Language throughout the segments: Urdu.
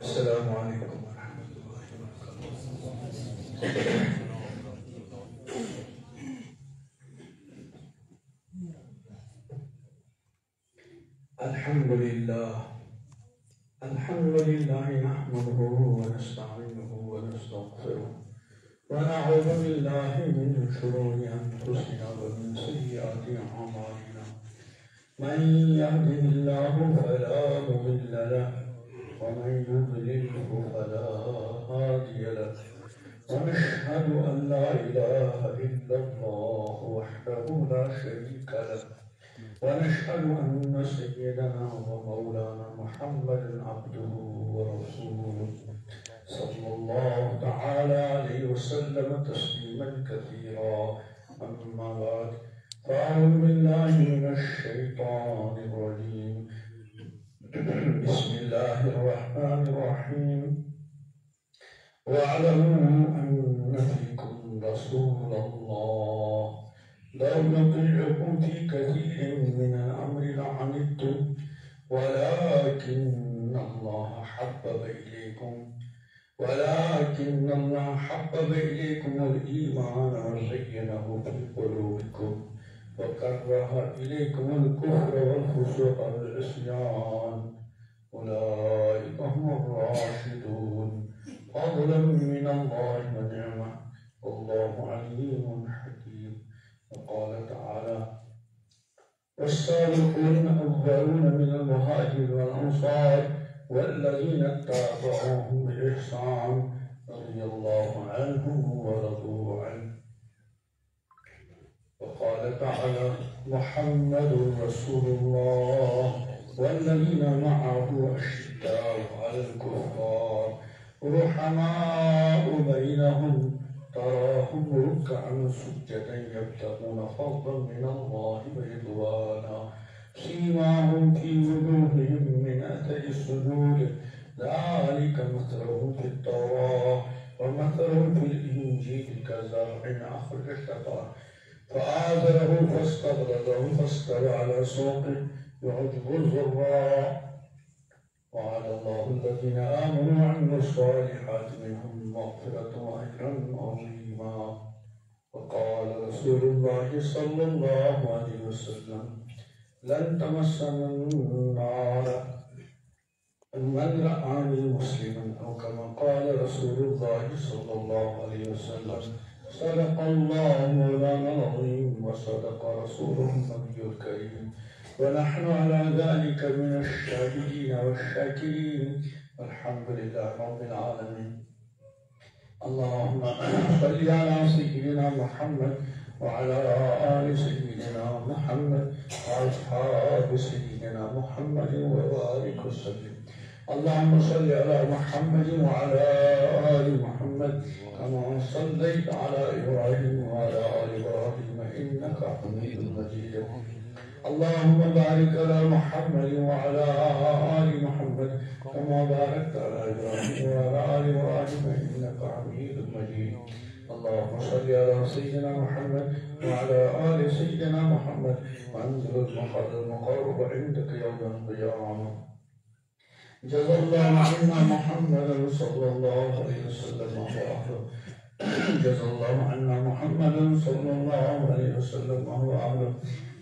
السلام علیکم ورحمۃ اللہ وبرکاتہ۔ الحمد للہ نحمده ونستعینه ونستغفره ونعوذ باللہ من شرور انفسنا ومن سیئات اعمالنا، من يهده الله فلا مضل له ومن يضلله فلا هادي له، ونشهد أن لا إله إلا الله وحده لا شريك له، ونشهد أن سيدنا ومولانا محمد عبده ورسوله صلى الله تعالى عليه وسلم تسليما كثيرا. أما بعد، فأعوذ بالله من الشيطان الرجيم. بسم الله الرحمن الرحيم. واعلموا أن فيكم رسول الله لو يطيعكم في كثير من الأمر لعنتم ولكن الله حبب إليكم الإيمان وزينه في قلوبكم وكره إليكم الكفر والفسوق والعصيان أولئك هم الراشدون فضلا من الله ونعمة والله عليم حكيم. وقال تعالى: والسابقون الأولون من المهاجرين والأنصار والذين اتبعوهم بإحسان رضي الله عنهم ورضوا عنه. وقال تعالى: محمد رسول الله والذين معه أشداء على الكفار رحماء بينهم تراهم ركعا سجدا يبتغون فضلا من الله ورضوانا سيماهم في وجوههم من أثر السجود ذلك مثلهم في التوراة ومثلهم في الإنجيل كزرع أخرج شطأه فآزره فاستغلظه فاستوى على سوقه يعجب الزراع وعلى الله الذين آمنوا وعملوا الصالحات منهم مغفرة وأجرا عظيما. وقال رسول الله صلى الله عليه وسلم: لن تمسنا النار من رآني مسلما، أو كما قال رسول الله صلى الله عليه وسلم. صدق الله مولانا العظيم وصدق رسوله النبي الكريم، ونحن على ذلك من الشاهدين والشاكرين والحمد لله رب العالمين. اللهم صل على سيدنا محمد وعلى آل سيدنا محمد وأصحاب سيدنا محمد وبارك وسلم. اللهم صل على محمد وعلى آل محمد كما صليت على إبراهيم وعلى آل إبراهيم إنك حميد مجيد. اللهم بارك على محمد وعلى آل محمد كما باركت على إبراهيم وعلى آل إبراهيم إنك حميد مجيد. اللهم صل على سيدنا محمد وعلى آل سيدنا محمد وأنزل المقرب عندك يوم القيامة. جزا الله عنا محمدا صلى الله عليه وسلم وأهله. جزا الله عنا محمدا صلى الله عليه وسلم وأهله.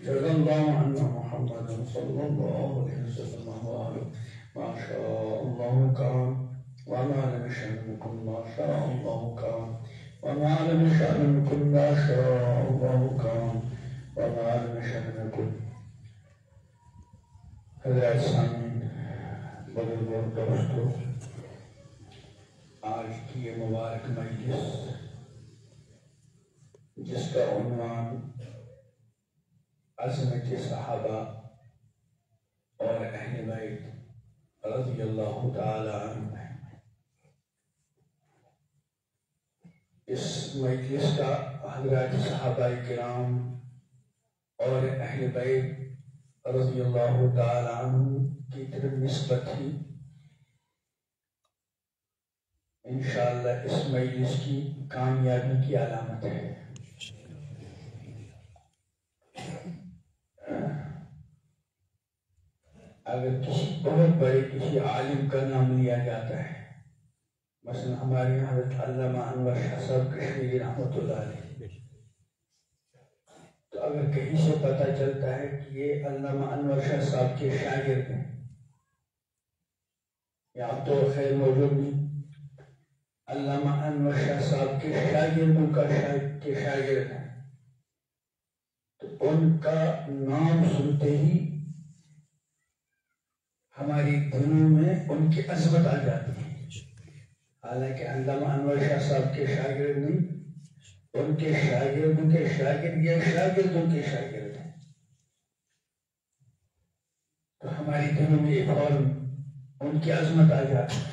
جزا الله عنا محمدا صلى الله عليه وسلم وأهله. ما شاء الله كان وما لم يشأنكم ما شاء الله كان وما لم يشأنكم ما شاء الله كان وما لم يشأنكم. حضرات سامعین، بزرگوں، دوستوں، آج کی یہ مبارک مجلس جس کا عنوان عظمت صحابہ اور اہل بیت رضی اللہ تعالی عنہ ہے، اس مجلس کا حضرات صحابہ کرام اور اہل بیت رضی اللہ تعالی عنہ کی طرف نسبت ہی انشاءاللہ اس مجلس کی کامیابی کی علامت ہے. اگر کسی بہت بڑے کسی عالم کا نام لیا جاتا ہے، مثلا ہمارے یہاں حضرت علامہ انور شاہ صاحب کشمیری رحمۃ اللہ علیہ، تو اگر کہیں سے پتہ چلتا ہے کہ یہ علامہ انور شاہ صاحب کے شاگرد ہیں، یا اب تو خیر موجود نہیں، علامہ انور شاہ صاحب کے شاگردوں کا شاگرد ہیں، تو ان کا نام سنتے ہی ہماری دلوں میں ان کی عظمت آ جاتی ہے۔ حالانکہ علامہ انور شاہ صاحب کے شاگرد نہیں، ان کے شاگردوں کے شاگرد یا شاگردوں کے شاگرد ہیں، تو ہماری دلوں میں فوراً ان کی عظمت آ جاتی ہے۔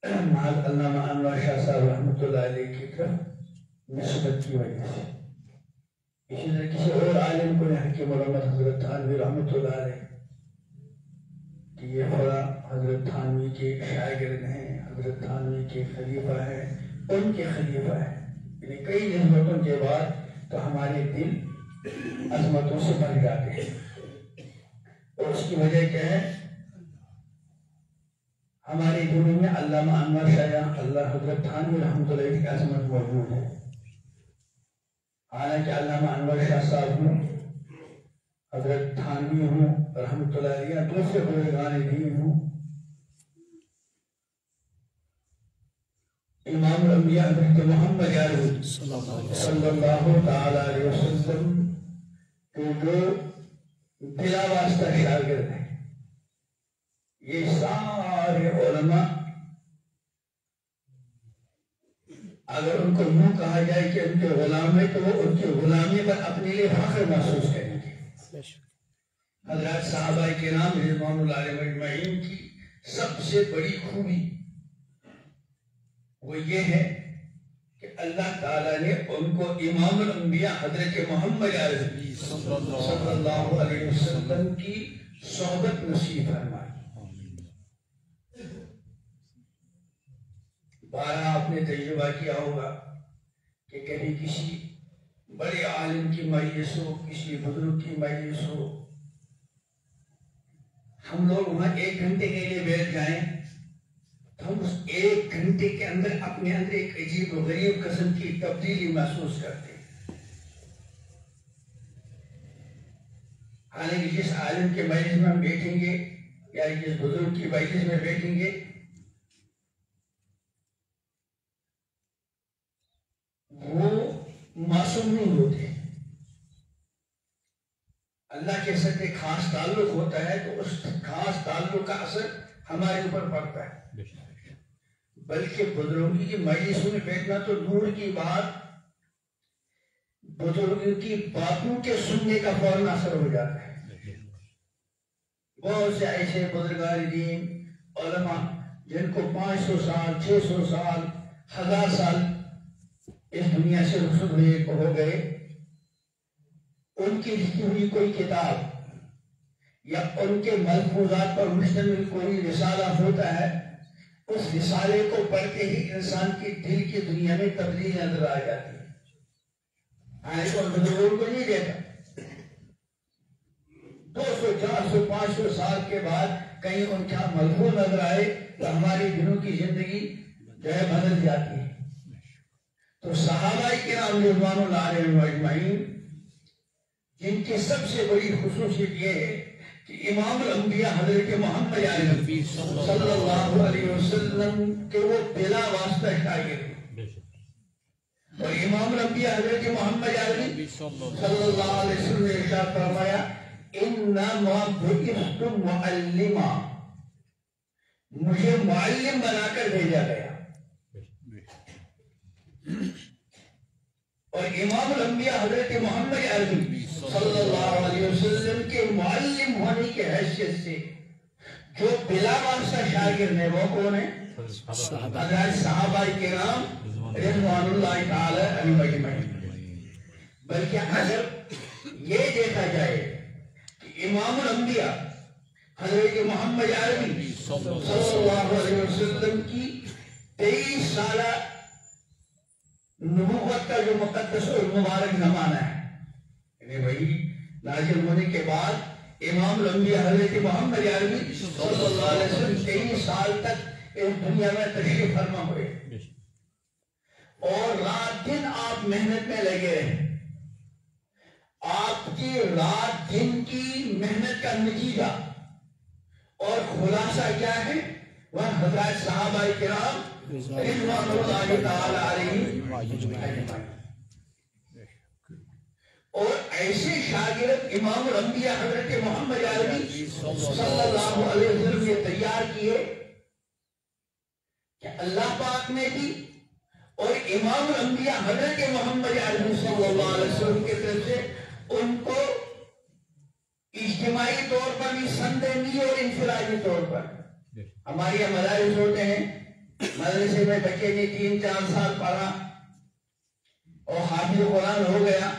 علامہ انور شاہ صاحب رحمۃ اللہ علیہ کی طرف نسبت کی وجہ سے، اسی طرح کسی اور عالم کو نہیں کہ مولانا حضرت تھانوی رحمۃ اللہ علیہ کہ یہ فلاں حضرت تھانوی کے شاگرد ہیں، حضرت تھانوی کے خلیفہ ہیں، ان کے خلیفہ ہیں، یعنی کئی نسبتوں کے بعد تو ہمارے دل عظمتوں سے بھر جاتے ہیں۔ اور اس کی وجہ کیا ہے؟ ہمارے دلوں میں علامہ انور شاہ اللہ حضرت تھانوی رحمۃ اللہ علیہ کی عظمت موجود ہے۔ حالانکہ علامہ انور شاہ صاحب ہوں، حضرت تھانوی ہوں رحمۃ اللہ علیہ، دوسرے بزرگان دین ہوں، امام الانبیاء حضرت محمد عربی صلی اللہ تعالی علیہ وسلم کے جو بلا واسطہ شاگرد ہیں، یہ سارے علماء اگر ان کو یوں کہا جائے کہ ان کے غلام ہیں تو وہ ان کی غلامی پر اپنے لیے فخر محسوس کریں گے۔ حضرات صحابہ کرام رضوان اللہ علیہم اجمعین کی سب سے بڑی خوبی وہ یہ ہے کہ اللہ تعالیٰ نے ان کو امام الانبیاء حضرت محمد عربی صلی اللہ علیہ وسلم کی صحبت نصیب فرمائی۔ بارہ آپ نے تجربہ کیا ہوگا کہ کبھی کسی بڑے عالم کی مجلس ہو، کسی بزرگ کی مجلس ہو، ہم لوگ وہاں 1 گھنٹے کے لیے بیٹھ جائیں تو ہم اس 1 گھنٹے کے اندر اپنے اندر ایک عجیب و غریب قسم کی تبدیلی محسوس کرتے ہیں۔ حالانکہ جس عالم کے مجلس میں ہم بیٹھیں گے یا جس بزرگ کی مجلس میں بیٹھیں گے وہ معصوم نہیں ہوتے، اللہ کے ساتھ ایک خاص تعلق ہوتا ہے تو اس خاص تعلق کا اثر ہمارے اوپر پڑتا ہے۔ بلکہ بزرگوں کی مجلسوں میں بیٹھنا تو دور کی بات، بزرگوں کی باتوں کے سننے کا فوراً اثر ہو جاتا ہے۔ بہت سے ایسے بزرگان دین علماء جن کو 500 سال 600 سال 1000 سال اس دنیا سے رخصت ہو گئے، ان کی لکھی ہوئی کوئی کتاب یا ان کے ملفوظات پر مشتمل کوئی رسالہ ہوتا ہے، اس رسالے کو پڑھتے ہی انسان کی دل کی دنیا میں تبدیلی نظر آ جاتی ہے۔ آئے اور بزرگوں کو نہیں دیتا، 200 400 500 سال کے بعد کہیں ان کا ملفوظ نظر آئے تو ہماری دلوں کی زندگی جو ہے بدل جاتی ہے۔ تو صحابہ کرام رضوان اللہ علیہم اجمعین جن کی سب سے بڑی خصوصیت یہ ہے کہ امام الانبیاء حضرت محمد عربی صلی اللہ علیہ وسلم کے وہ بلا واسطہ شاگرد، اور امام الانبیاء حضرت محمد عربی صلی اللہ علیہ وسلم نے ارشاد فرمایا انما بعثت معلما، مجھے معلم بنا کر بھیجا گیا۔ اور امام الانبیاء حضرت محمد عربی صلی اللہ علیہ وسلم کے معلم ہونے کی حیثیت سے جو بلا واسطہ شاگرد ہیں وہ کون ہیں؟ حضرات صحابہ کرام رضوان اللہ تعالی علیہم اجمعین۔ بلکہ اگر یہ دیکھا جائے کہ امام الانبیاء حضرت محمد عربی صلی اللہ علیہ وسلم کی 23 سالہ نبوت کا جو مقدس اور مبارک زمانہ ہے، یعنی وہی نازل ہونے کے بعد امام الانبیاء حضرت محمد عربی صلی اللہ علیہ وسلم 23 سال تک اس دنیا میں تشریف فرما ہوئے اور رات دن آپ محنت میں لگے رہے. آپ کی رات دن کی محنت کا نتیجہ اور خلاصہ کیا ہے؟ وہ حضرات صحابہ کرام رضوان اللہ تعالی علیہم اجمعین. اور ایسے شاگرد امام الانبیاء حضرت محمد عربی صلی اللہ علیہ وسلم نے تیار کیے کہ اللہ پاک نے بھی اور امام الانبیاء حضرت محمد عربی صلی اللہ علیہ وسلم کی طرف سے ان کو اجتماعی طور پر بھی سندیں دی اور انفرادی طور پر. ہمارے یہاں مدارس ہوتے ہیں، مدرسے میں بچے نے 3-4 سال پڑھا اور حافظ قرآن ہو گیا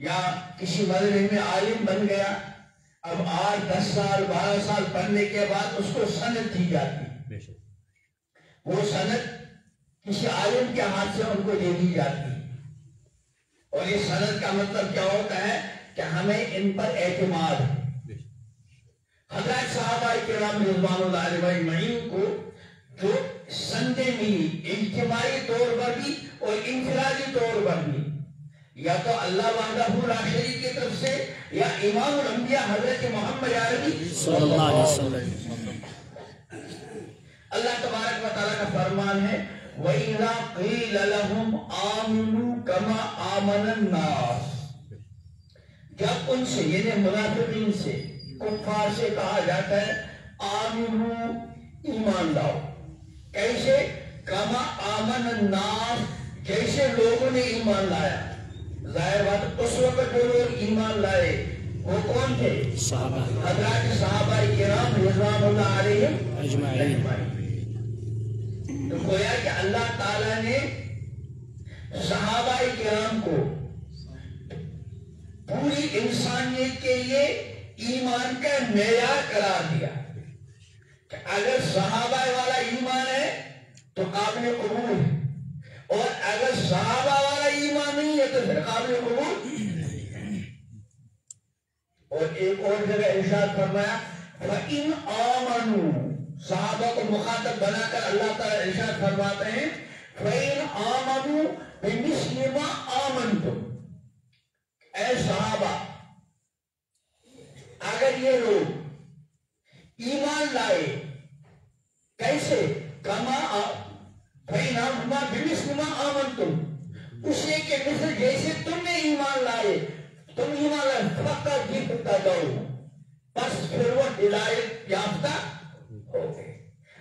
یا کسی مدرسے میں عالم بن گیا. اب 8-10 سال 12 سال پڑھنے کے بعد اس کو سند دی جاتی، وہ سند کسی عالم کے ہاتھ سے ان کو دے دی جاتی. اور یہ سند کا مطلب کیا ہوتا ہے کہ ہمیں ان پر اعتماد ہے. حضرات صحابہ کرام رضوان اللہ علیہم اجمعین کو جو سندیں ملی اجتماعی طور پر بھی اور انفرادی طور پر بھی، یا تو اللہ وحدہ لا شریک کی طرف سے یا امام الانبیاء حضرت محمد عربی صلی اللہ علیہ وسلم. اللہ تبارک و تعالیٰ کا فرمان ہے وَإِذَا قِيلَ لَهُمْ آمِنُوا كَمَا آمَنَ النَّاسِ. جب ان سے یعنی منافقین سے کفار سے کہا جاتا ہے آمنو ایمان لاؤ، کیسے؟ کما آمن الناس، جیسے لوگوں نے ایمان لایا. ظاہر بات اس وقت جو لوگ ایمان لائے وہ کون تھے؟ حضرات صحابہ کرام رضوان اللہ علیہم اجمعین. تو گویا کہ اللہ تعالیٰ نے صحابہ کرام کو پوری انسانیت کے لیے ایمان کا معیار قرار دیا کہ اگر صحابہ والا ایمان ہے تو قابل قبول ہے، اور اگر صحابہ والا ایمان نہیں ہے تو پھر قابل قبول. اور ایک اور جگہ ارشاد فرمایا فَإِنْ آمَنُوا، صحابہ کو مخاطب بنا کر اللہ تعالیٰ ارشاد فرماتے ہیں فَإِنْ آمَنُوا بِمِثْلِ مَا آمَنْتُمْ. اے صحابہ اگر یہ لوگ ایمان لائے کیسے؟ کما فَإِنْ بِمِثْلِ مَا آمَنْتُمْ، اسے کے مثل جیسے تم نے ایمان لائے. تم ایمان لائے فَقَدْ اهْتَدَوْا، بس پھر وہ ہدایت یافتہ ہو گئے.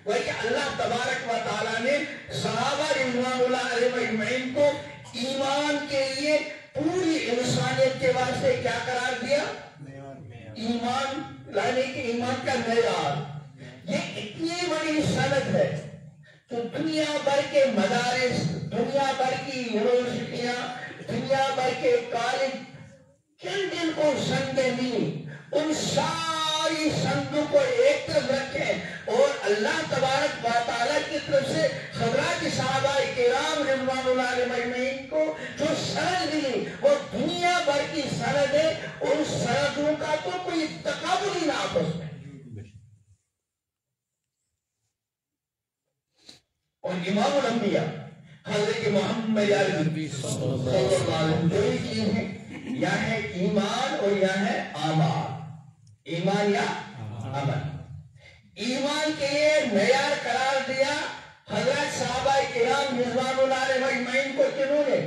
وہ کہ اللہ تبارک و تعالیٰ نے صحابہ رضوان اللہ علیہم اجمعین کو ایمان کے لیے پوری انسانیت کے واسطے کیا قرار دیا؟ ایمان لانے کے ایمان کا معیار. یہ اتنی بڑی سند ہے کہ دنیا بھر کے مدارس، دنیا بھر کی یونیورسٹیاں، دنیا بھر کے کالج جن جن کو سندیں ملی ان ساری سندوں کو ایک طرف رکھیں اور اللہ تبارک و تعالیٰ کی طرف سے حضرات صحابہ کرام رضوان اللہ علیہم اجمعین کو جو سند ملی وہ دنیا بھر کی سند ہے. ان سندوں کا تو کوئی تقابل ہی نہ آپس میں. اور امام الانبیاء حضرت محمد عربی صلی اللہ علیہ وسلم جو ہی چیز ہے یا ہے ایمان اور یا ہے اعمال. ایمان یا عمل. ایمان کے لیے معیار قرار دیا حضرت صحابہ کرام رضوان اللہ علیہم اجمعین کو کنہوں نے؟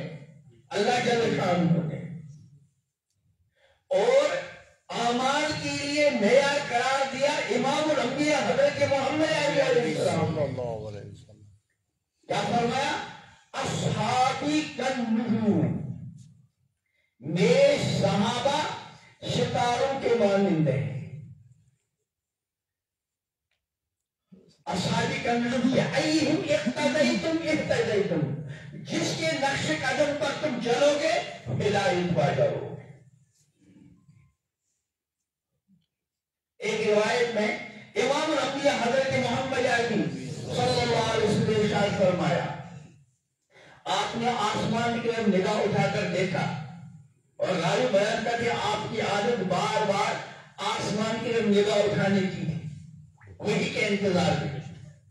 اللہ جل شانہ نے. اور اعمال کے لیے معیار قرار دیا امام الانبیاء حضرت محمد علیہ السلام. کیا فرمایا؟ اصحابی کالنجوم، میرے صحابہ ستاروں کے مانند ہیں. اصحابی کالنجوم ایہم اقتدیتم اہتدیتم، جس کے نقش قدم پر تم چلو گے ہدایت پا جاؤ گے. ایک روایت میں امام الانبیاء حضرت محمد عربی صلی اللہ علیہ وسلم نے ارشاد فرمایا، آپ نے آسمان کی طرف نگاہ اٹھا کر دیکھا اور غالب بیان کرتے آپ کی عادت بار بار آسمان کی طرف نگاہ اٹھانے کی تھی، وہی کے انتظار میں.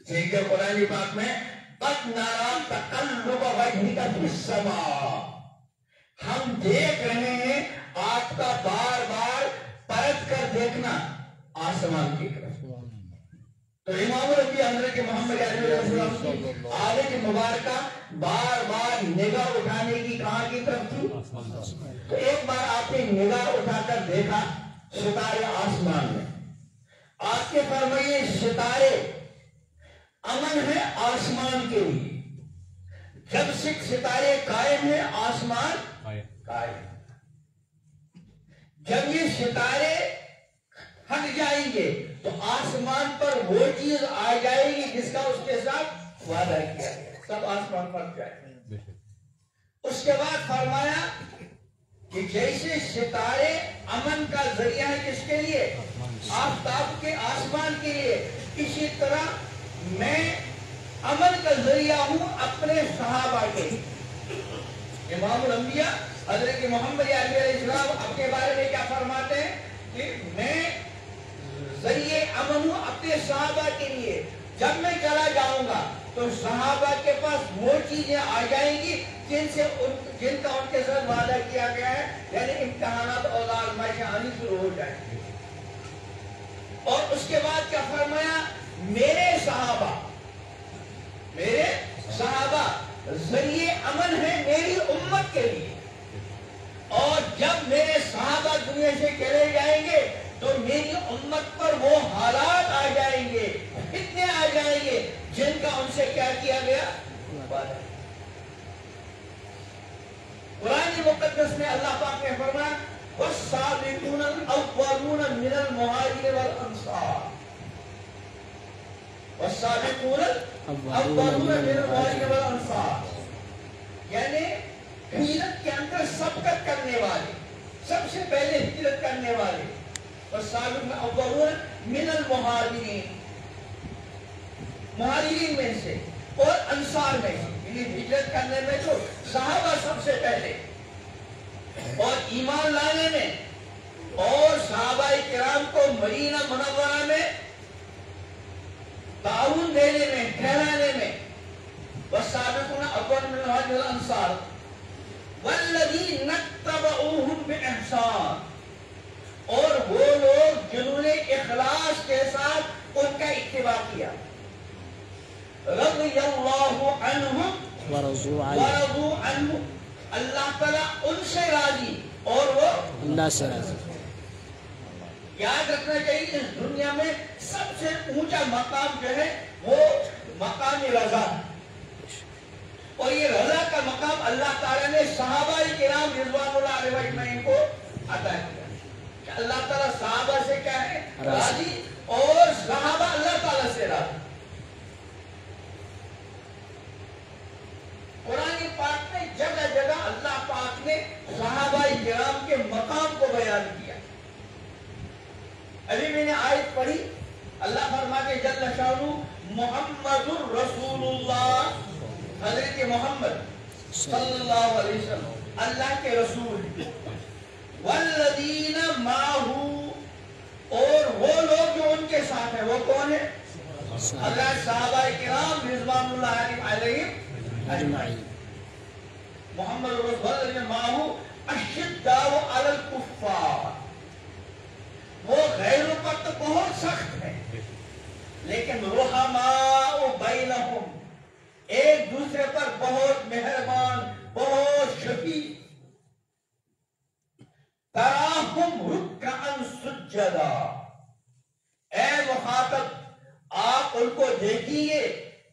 کہ قرآن پاک میں قد نرى تقلب وجهك في السماء، ہم دیکھ رہے ہیں آپ کا بار بار پلٹ کر دیکھنا آسمان کی طرف. تو امام الانبیاء حضرت محمد علیہ السلام کی عادت مبارکہ بار بار نگاہ اٹھانے کی کہاں کی طرف تھی؟ تو ایک بار آپ نے نگاہ اٹھا کر دیکھا ستارے آسمان میں. آپ کے فرمائیے ستارے امن ہے آسمان کے لیے، جب ستارے قائم ہیں آسمان قائم. جب یہ ستارے ہٹ جائیں گے تو آسمان پر وہ چیز آ جائے گی جس کا اس کے ساتھ وعدہ کیا گیا، سب آسمان پر جائے گا. اس کے بعد فرمایا کہ جیسے ستارے امن کا ذریعہ ہے کس کے لیے؟ آفتاب کے آسمان کے لیے، اسی طرح میں امن کا ذریعہ ہوں اپنے صحابہ کے. امام الانبیاء حضرت محمد علیہ السلام اپنے بارے میں کیا فرماتے ہیں کہ میں ذریعے امن ہوں اپنے صحابہ کے لیے. جب میں چلا جاؤں گا تو صحابہ کے پاس وہ چیزیں آ جائیں گی جن کا ان کے ساتھ وعدہ کیا گیا ہے، یعنی امتحانات اور آزمائشیں آنی شروع ہو جائیں گی. اور اس کے بعد کیا فرمایا؟ میرے صحابہ ذریعے امن ہے میری امت کے لیے. اور جب میرے صحابہ دنیا سے چلے جائیں گے تو میری امت پر وہ حالات آ جائیں گے، فتنے آ جائیں گے جن کا ان سے کیا کیا گیا؟ قرآن مقدس میں اللہ پاک نے فرمایا والسابقون الاولون من المہاجرین والانصار، والسابقون الاولون من المہاجرین والانصار، یعنی ہجرت کے اندر سبقت کرنے والے، سب سے پہلے ہجرت کرنے والے. والسابقون الاولون من المہاجرین، مہاجرین میں سے اور انصار میں سے، یعنی ہجرت کرنے میں تو صحابہ سب سے پہلے، اور ایمان لانے میں اور صحابہ کرام کو مدینہ منورہ میں تعاون دینے میں، ٹھہرانے میں. والسابقون الاولون من المہاجرین والانصار والذین اتبعوہم بإحسان، اور وہ لوگ جنہوں نے اخلاص کے ساتھ ان کا اتباع کیا. رضی اللہ عنہم ورضوا عنہ، اللہ تعالیٰ ان سے راضی اور وہ اللہ سے راضی. یاد رکھنا چاہیے کہ اس دنیا میں سب سے اونچا مقام جو ہے وہ مقام رضا ہے، اور یہ رضا کا مقام اللہ تعالیٰ نے صحابہ کرام رضوان اللہ علیہ اجمعین کو عطا کیا کہ اللہ تعالیٰ صحابہ سے کیا ہے؟ راضی، اور صحابہ اللہ تعالیٰ سے راضی. قرآن پاک میں جگہ جگہ اللہ پاک نے صحابہ کرام کے مقام کو بیان کیا. ابھی میں نے آیت پڑھی، اللہ فرماتے جل شانہ محمد الرسول اللہ، حضرت محمد صلی اللہ علیہ وسلم اللہ کے رسول. والذین معہ، اور وہ لوگ جو ان کے ساتھ ہیں وہ کون ہیں؟ اللہ صحابہ کرام رضوان اللہ علیہم اجمعین. محمد رسول اللہ معہ اشداء علی الکفار، وہ غیروں پر تو بہت سخت ہے لیکن رحماء بینہم، ایک دوسرے پر بہت مہربان، بہت شفیق. تراہم رکعا سجدا، اے مخاطب آپ ان کو دیکھیے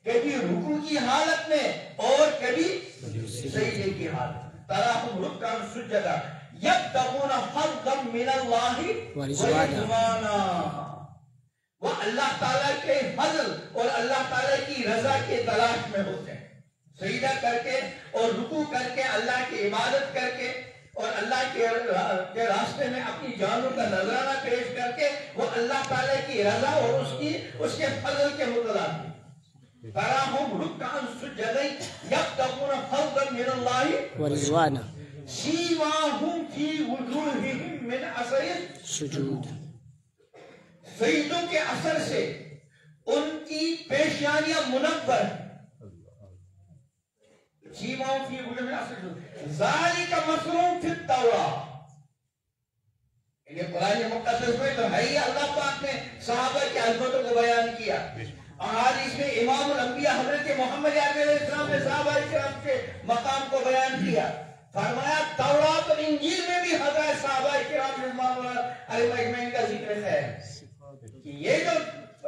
کبھی رکوع کی حالت میں اور کبھی سجدے کی حالت. تراہم رکعا سجدا یبتغون فضلا من اللہ ورضوانا، وہ اللہ تعالیٰ کے فضل اور اللہ تعالیٰ کی رضا کے تلاش میں ہوتے ہیں. سجدہ کر کے اور رکوع کر کے اللہ کی عبادت کر کے اور اللہ کے راستے میں اپنی جانوں کا نذرانہ پیش کر کے وہ اللہ تعالیٰ کی رضا اور اس کے فضل کے متلاشی. تراہم رکعا سجدا یبتغون فضلا من اللہ ورضوانا، سیماہم فی وجوہہم من اثر سجود، سجدوں کے اثر سے ان کی پیشانیاں منور، سیماہم فی وجوہہم من اثر سجود، ذالک مثل فی التوراۃ، یہ قرآن مقدس میں تو ہے ہی اللہ پاک نے صحابہ کی عظمتوں کو بیان کیا۔ احادیث میں امام الانبیاء حضرت محمد علیہ السلام نے صحابہ کرام کے مقام کو بیان کیا، فرمایا تورات اور انجیل میں بھی حضرت صحابہ کرام رضوان اللہ علیہم اجمعین کا ذکر ہے کہ یہ جو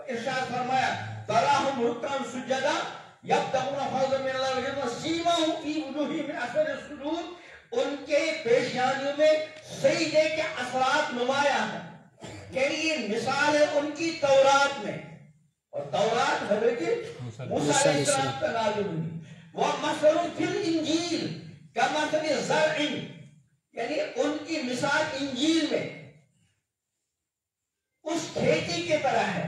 ارشاد فرمایا تراہم رکعا سجدا یبتغون فضلا من اللہ ورضوانا سیماہم فی وجوہہم من اثر السجود، ان کے پیشانیوں میں سجدے کے اثرات نمایاں ہیں، یعنی یہ مثال ہے ان کی تورات میں، اور تورات حضرت موسیٰ علیہ السلام کا نازل ہوئی، وَمَثَلٌ فِي الْإِنْجِيلِ كَمَثَلِ زَرْعٍ، یعنی ان کی مثال انجیل میں اس کھیتی کی طرح ہے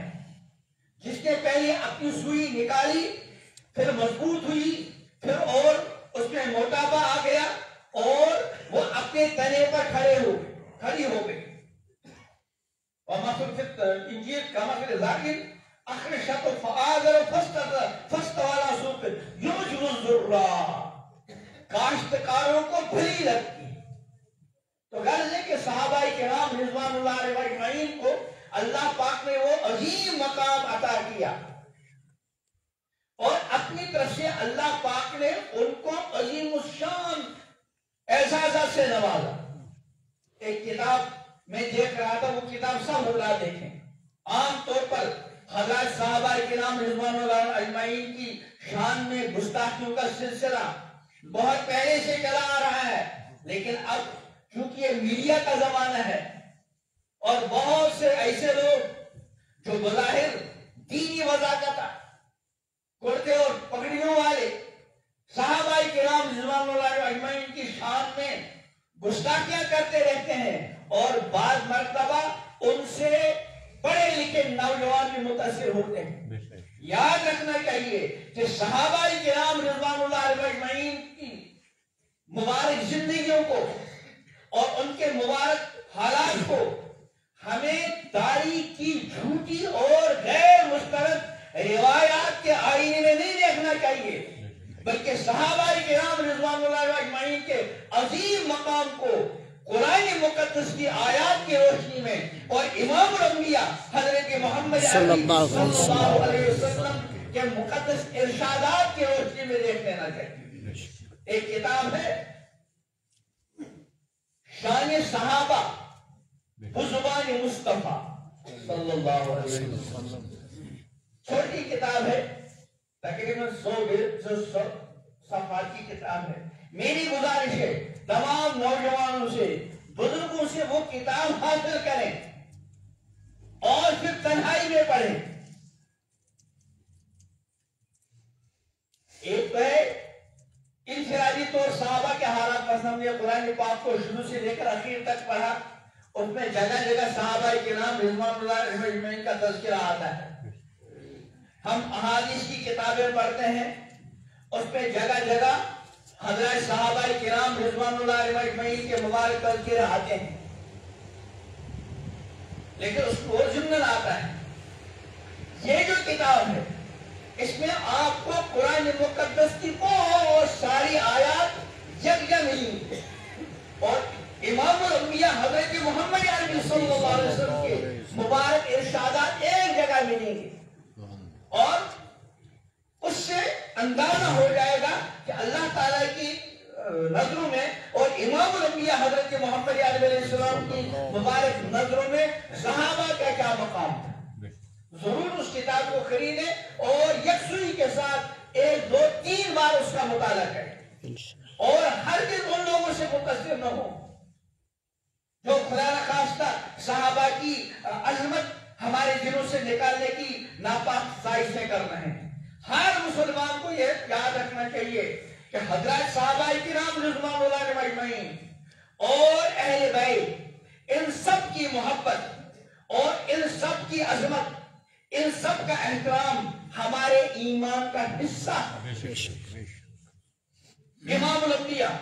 جس نے پہلے اپنی سوئی نکالی، پھر مضبوط ہوئی، پھر اور اس میں موٹاپا آ گیا اور وہ اپنے تنے پر کھڑی ہو گئی۔ وَمَثَلٌ فِي الْإِنْجِيلِ كَمَثَلِ زَرْعٍ أَخْرَجَ شَطْأَهُ فَآزَرَهُ فَاسْتَوَىٰ عَلَىٰ سُوقِهِ يُعْجِبُ الزُّرَّاعَ، کاشتکاروں کو بھلی لگتی۔ تو غرض ہے کہ صحابہ کرام رضوان اللہ علیہم اجمعین کو اللہ پاک نے وہ عظیم مقام عطا کیا، اور اپنی طرف سے اللہ پاک نے ان کو عظیم الشان اعزازات سے نوازا۔ ایک کتاب میں دیکھ رہا تھا، وہ کتاب سب حضرات دیکھیں، عام طور پر حضرات صحابہ کرام رضوان اللہ اجمعین کی شان میں گستاخیوں کا سلسلہ بہت پہلے سے چلا آ رہا ہے، لیکن اب چونکہ یہ میڈیا کا زمانہ ہے اور بہت سے ایسے لوگ جو بظاہر دینی وضاحت کرتے اور پگڑیوں والے صحابہ کرام رضوان اللہ اجمعین کی شان میں گستاخیاں کرتے رہتے ہیں، اور بعض مرتبہ ان سے پڑھے لکھے نوجوان بھی متاثر ہوتے ہیں۔ یاد رکھنا چاہیے کہ صحابہ کرام رضوان اللہ علیہم اجمعین کی مبارک زندگیوں کو اور ان کے مبارک حالات کو ہمیں تاریخ کی جھوٹی اور غیر مستند روایات کے آئینے میں نہیں دیکھنا چاہیے، بلکہ صحابہ کرام رضوان اللہ اجمعین کے عظیم مقام کو قرآن مقدس کی آیات کی روشنی میں اور امام الانبیاء حضرت محمد صلی اللہ علیہ وسلم کے مقدس ارشادات کی روشنی میں دیکھ لینا چاہیے۔ ایک کتاب ہے شان صحابہ بزبان مصطفیٰ صلی اللہ علیہ وسلم، چھوٹی کتاب ہے، تقریباً 100 صفحات کی کتاب ہے۔ میری گزارش ہے تمام نوجوانوں سے، بزرگوں سے وہ کتاب حاصل کریں اور پھر تنہائی میں پڑھیں۔ ایک تو ہے انفرادی طور صحابہ کے حالات پسند، ہم نے قرآن پاک کو شروع سے لے کر آخر تک پڑھا، اس میں جگہ جگہ صحابہ کرام رضوان اللہ علیہم اجمعین کا تذکرہ آتا ہے۔ ہم احادیث کی کتابیں پڑھتے ہیں، اس میں جگہ جگہ حضرات صحابہ کرام رضوان اللہ علیہم اجمعین کے مبارک تذکرے آتے ہیں، لیکن اس کو ضمن آتا ہے۔ یہ جو کتاب ہے اس میں آپ کو قرآن مقدس کی بہت ساری آیات یکجا ملیں گی، اور امام الانبیاء حضرت محمد عربی صلی اللہ علیہ وسلم کے مبارک ارشادات ایک جگہ ملیں گے، اور اس سے اندازہ ہو جائے گا کہ اللہ تعالیٰ کی نظروں میں اور امام الانبیاء حضرت محمد علیہ السلام کی مبارک نظروں میں صحابہ کا کیا مقام تھا۔ ضرور اس کتاب کو خریدیں اور یکسوئی کے ساتھ 1 2 3 بار اس کا مطالعہ کریں، اور ہر دن ان لوگوں سے متاثر نہ ہو جو خدا نخواستہ صحابہ کی عظمت ہمارے دلوں سے نکالنے کی ناپاک سازشیں کر رہے ہیں۔ ہر مسلمان کو یہ یاد رکھنا چاہیے کہ حضرات صحابہ کرام رضوان اللہ علیہم اجمعین اور اہل بیت، ان سب کی محبت اور ان سب کی عظمت، ان سب کا احترام ہمارے ایمان کا حصہ ہے۔ امام الانبیاء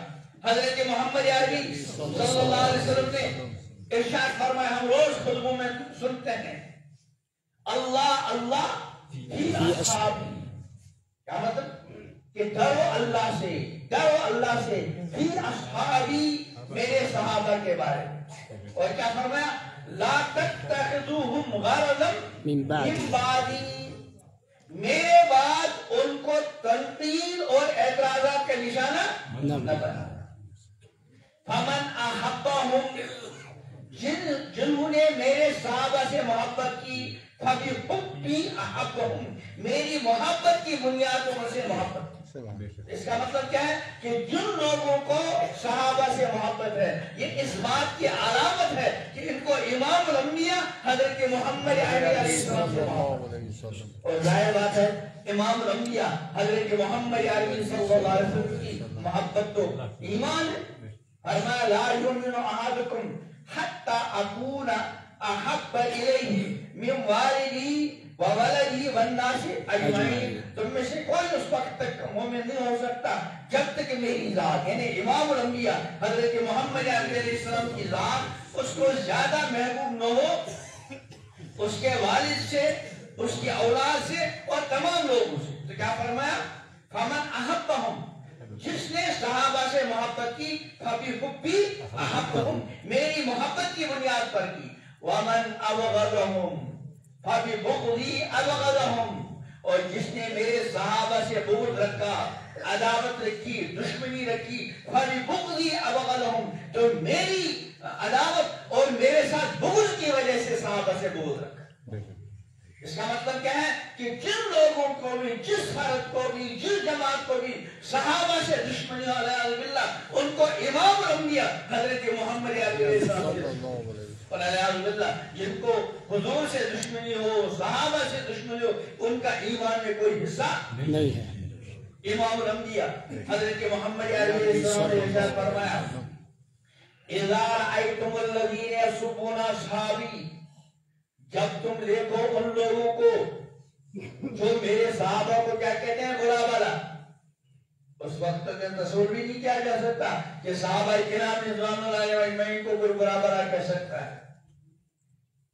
حضرت محمد عربی صلی اللہ علیہ وسلم نے ارشاد فرمایا، ہم روز خطبوں میں سنتے ہیں، اللہ اللہ فی اصحابی، کیا مطلب کہ ڈرو اللہ سے، ڈرو اللہ سے، فی اصحابی، میرے صحابہ کے بارے میں، اور کیا فرمایا، لا تتخذوہم غرضا من بعدی، میرے بعد ان کو تنقید اور اعتراضات کا نشانہ نہ بنا۔ فمن احبہم، جنہوں نے میرے صحابہ سے محبت کی، فبحبی احبہم، میری محبت کی بنیاد پر سے محبت کی۔ اس کا مطلب کیا ہے کہ جن لوگوں کو صحابہ سے محبت ہے، یہ اس بات کی علامت ہے کہ ان کو امام الانبیاء حضرت محمد علیہ السلام سے محبت ہے۔ اور ظاہر بات ہے امام الانبیاء حضرت محمد علیہ صلی اللہ علیہ وسلم کی محبت تو ایمان ہے۔ فرمایا لا یؤمن احدکم حتی اکون احب الیہ من والدی وولدی والناس اجمعین، تم میں سے کوئی اس وقت تک مومن نہیں ہو سکتا جب تک میری ذات، یعنی امام الانبیاء حضرت محمد علیہ السلام کی ذات اس کو زیادہ محبوب نہ ہو اس کے والد سے، اس کی اولاد سے اور تمام لوگوں سے۔ تو کیا فرمایا، فمن احبہم، جس نے صحابہ سے محبت کی، فبحبی احبہم، میری محبت کی بنیاد پر کی، ومن ابغضہم فببغضی ابغضہم، اور جس نے میرے صحابہ سے بغض رکھا، عداوت رکھی، دشمنی رکھی، فببغضی ابغضہم، تو میری عداوت اور میرے ساتھ بغض کی وجہ سے صحابہ سے بغض رکھا۔ اس کا مطلب کیا ہے کہ جن لوگوں کو بھی، جس فرد کو بھی، جس جماعت کو بھی صحابہ سے دشمنی علیہ باللہ، ان کو امام الانبیاء حضرت محمد علیہ السلام اور علیہ باللہ، جن کو حضور سے دشمنی ہو، صحابہ سے دشمنی ہو، ان کا ایمان میں کوئی حصہ نہیں ہے۔ امام الانبیاء حضرت محمد علیہ السلام نے ارشاد فرمایا، اذا رأیتم الذین یسبون اصحابی، جب تم دیکھو ان لوگوں کو جو میرے صحابہ کو کیا کہتے ہیں، برا بھلا، اس وقت تک تصور بھی نہیں کیا جا سکتا کہ صحابہ کرام رضوان اللہ علیہ اجمعین کو کوئی برا بھلا کہہ سکتا ہے۔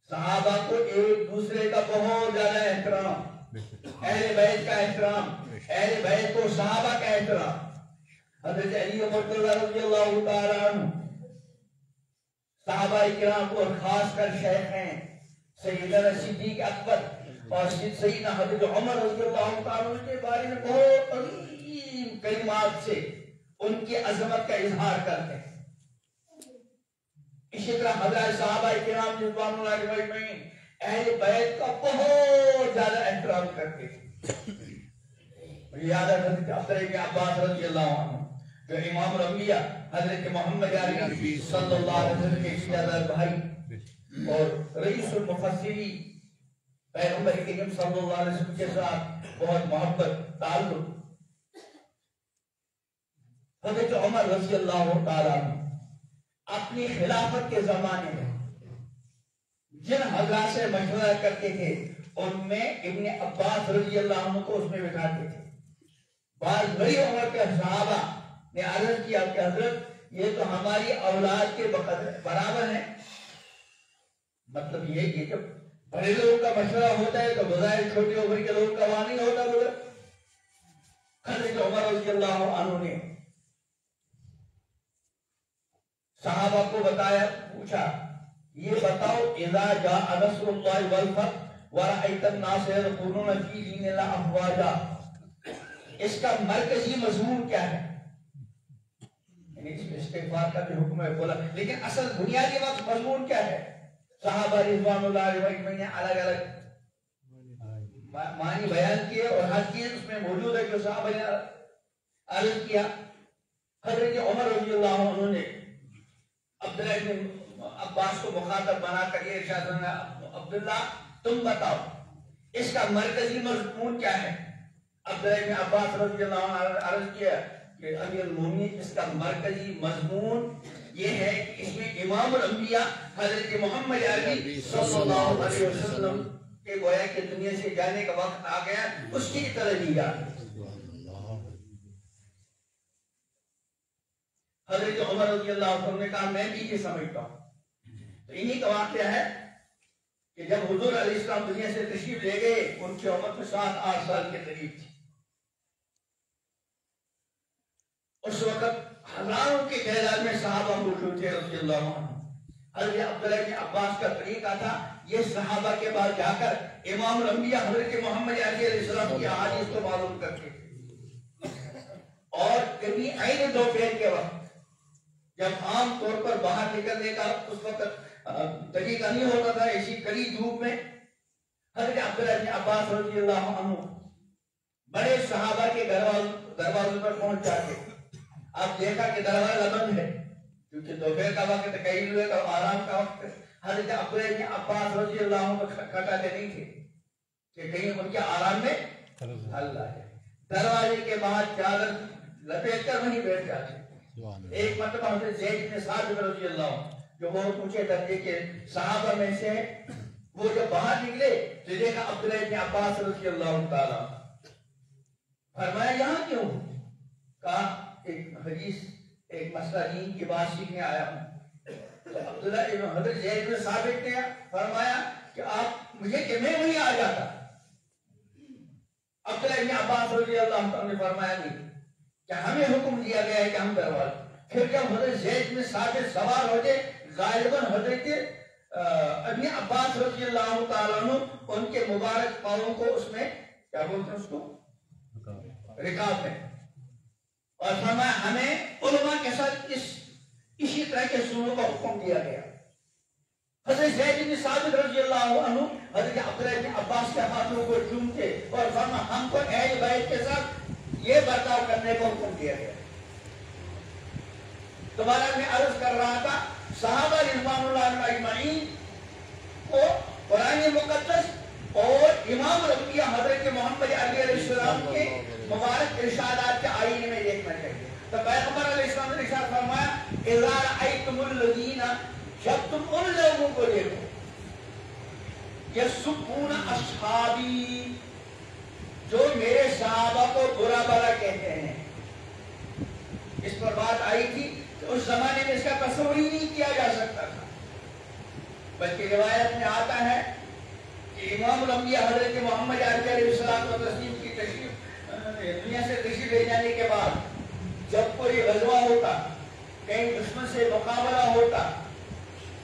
صحابہ کو ایک دوسرے کا بہت زیادہ احترام، اہل بیت کا احترام، اہل بیت کو صحابہ کا احترام۔ حضرت علی مرتضی رضی اللہ تعالیٰ عنہ صحابہ کرام کو، اور خاص کر شیخ ہیں سیدنا صدیق اکبر اور سیدنا حضرت عمر رضی اللہ تعالیٰ عنہ کے بارے میں بہت عظیم کلمات سے ان کی عظمت کا اظہار کرتے ہیں۔ اسی طرح حضرت صحابہ کرام رضوان اللہ علیہ اجمعین اہل بیت کا بہت زیادہ احترام کرتے تھے۔ یاد ہے حضرت عبداللہ بن عباس رضی اللہ عنہ جو امام الانبیاء حضرت محمد علیہ صلی اللہ علیہ وسلم کے سیادہ بھائی اور رئیس المفسرین، پیغمبر کریم صلی اللہ علیہ وسلم کے ساتھ بہت محبت تعلق، حضرت عمر رضی اللہ تعالیٰ عنہ اپنی خلافت کے زمانے میں جن حضرات سے مشورہ کرتے تھے ان میں ابن عباس رضی اللہ عنہ کو اس میں بٹھاتے تھے۔ بعض بڑی عمر کے صحابہ نے عرض کیا کہ حضرت یہ تو ہماری اولاد کے برابر ہے، مطلب یہ کہ جب بڑے لوگوں کا مشورہ ہوتا ہے تو بظاہر چھوٹی عمر کے لوگوں کا وہاں نہیں ہوتا۔ حضرت عمر رضی اللہ عنہ نے صحابہ کو بتایا، پوچھا یہ بتاؤ، اذا جاء نصر اللہ والفتح ورأیت الناس یدخلون فی دین اللہ افواجا، اس کا مرکزی مضمون کیا ہے؟ یعنی اس میں استغفار کا بھی حکم ہے بولا، لیکن اصل بنیادی مضمون کیا ہے؟ صحابہ رضوان اللہ علیہ وسلم نے الگ الگ معنی بیان کیے اور ہر چیز اس میں موجود ہے جو صحابہ نے عرض کیا۔ حضرت عمر رضی اللہ عنہ نے عبداللہ بن عباس کو مخاطب بنا کر یہ ارشاد فرمایا، عبداللہ تم بتاؤ اس کا مرکزی مضمون کیا ہے؟ عبداللہ بن عباس رضی اللہ عنہ نے عرض کیا کہ امیر المومنین اس کا مرکزی مضمون یہ ہے کہ اس میں امام الانبیاء حضرت محمد عربی صلی اللہ علیہ وسلم کے گویا کہ دنیا سے جانے کا وقت آ گیا، اس کی طرح دی جاتی۔ حضرت عمر رضی اللہ عنہ نے کہا میں بھی یہ سمجھتا ہوں. تو انہی کا واقعہ ہے کہ جب حضور علیہ السلام دنیا سے تشریف لے گئے ان کی عمر تو 7-8 سال کے قریب تھی. اس وقت ہزاروں کے تعداد میں صحابہ موجود تھے رضی اللہ عنہ. حضرت عبداللہ بن عباس کا طریقہ تھا یہ صحابہ کے بعد جا کر امام الانبیاء حضرت محمد علیہ السلام کی احادیث کو معلوم کرتے تھے. اور کبھی عین دوپہر کے وقت جب عام طور پر باہر نکلنے کا اس وقت طریقہ نہیں ہوتا تھا اسی کڑی دھوپ میں حضرت عبداللہ بن عباس رضی اللہ عنہ بڑے صحابہ کے دروازوں پر پہنچ جاتے. اب دیکھا کہ دروازہ بند ہے کیونکہ دوپہر کا وقت کئی ہوئے کا آرام کا وقت. حضرت عبداللہ بن عباس رضی اللہ عنہ کھٹاتے نہیں تھے کہ کہیں ان کے آرام میں اللہ ہے. دروازے کے باہر چادر لپیٹ کر وہیں بیٹھ جاتے. ایک مرتبہ حضرت زید بن ثابت رضی اللہ عنہ جو بہت اونچے درجے کے صحابہ میں سے وہ جب باہر نکلے تو دیکھا عبداللہ بن عباس رضی اللہ تعالیٰ. فرمایا یہاں کیوں؟ کہا ایک حدیث ایک مسئلہ دین کی بات سیکھنے آیا ہوں. تو عبداللہ ابن حضرت زید بن ثابت نے فرمایا کہ آپ مجھے کہ میں وہیں آ جاتا. عبداللہ ابن عباس رضی اللہ عنہ نے فرمایا نہیں کہ ہمیں حکم دیا گیا ہے کہ ہم دروازے. پھر جب حضرت زید بن ثابت سوار ہوتے غالباً حضرت ابن عباس رضی اللہ تعالیٰ عنہ ان کے مبارک پاؤں کو اس میں کیا بولتے ہیں اس کو رکاب میں. اور فرمایا ہمیں علماء کے ساتھ اسی طرح کے سلوک کا حکم دیا گیا. حضرت زید بن ثابت رضی اللہ عنہ حضرت عبداللہ بن عباس کے ہاتھوں کو چومتے اور فرمایا ہم کو اہل بیت کے ساتھ یہ برتاؤ کرنے کا حکم دیا گیا. دوبارہ میں عرض کر رہا تھا صحابہ رضوان اللہ اجمعین کو قرآن مقدس اور امام الانبیاء حضرت محمد علیہ السلام کے مبارک ارشادات کے آئینے میں دیکھنا چاہیے. تو پیغمبر علیہ السلام نے ارشاد فرمایا اذا رأیتم الذین جب تم ان لوگوں کو دیکھو یسبون اصحابی جو میرے صحابہ کو برا بھلا کہتے ہیں. اس پر بات آئی تھی اس زمانے میں اس کا تصور ہی نہیں کیا جا سکتا تھا بلکہ روایت میں آتا ہے کہ امام الانبیاء حضرت محمد علیہ السلام و تسلیم کی تشریف دنیا سے تشریف لے جانے کے بعد جب کوئی غزوہ ہوتا کہیں دشمن سے مقابلہ ہوتا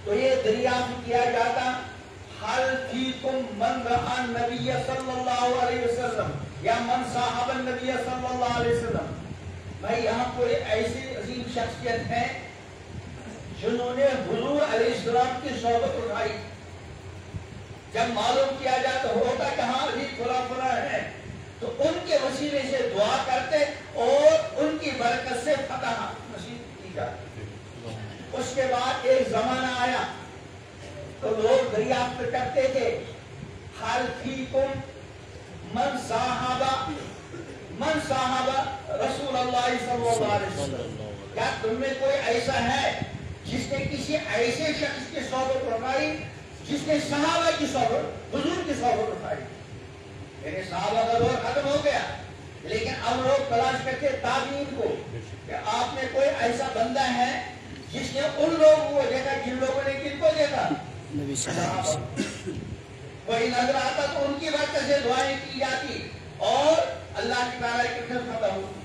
تو یہ دریافت کیا جاتا حل فیکم من رأى النبی صلی اللہ علیہ وسلم یا من صاحب النبی صلی اللہ علیہ وسلم. بھائی یہاں کوئی ایسی عظیم شخصیت ہے جنہوں نے حضور علیہ السلام کی صحبت اٹھائی. جب معلوم کیا جاتا ہوتا کہ ہاں علی فلاں ہے تو ان کے وسیلے سے دعا کرتے اور ان کی برکت سے فتح نصیب کی جاتی. اس کے بعد ایک زمانہ آیا تو لوگ دریافت کرتے تھے حل فیکم من صحابہ رسول اللہ صلی اللہ علیہ وسلم کیا تم میں کوئی ایسا ہے جس نے کسی ایسے شخص کی صحبت اٹھائی جس نے صحابہ کی صحبت حضور کی صحبت اٹھائی. یعنی صحابہ کا دور ختم ہو گیا لیکن اب لوگ تلاش کرتے تابعین کو کہ آپ میں کوئی ایسا بندہ ہے جس نے ان لوگوں کو دیکھا جن لوگوں نے کن کو دیکھا کوئی نظر آتا تو ان کی برکت سے دعائیں کی جاتی اور اللہ کی تعالیٰ کی خدمت ختم ہوتی.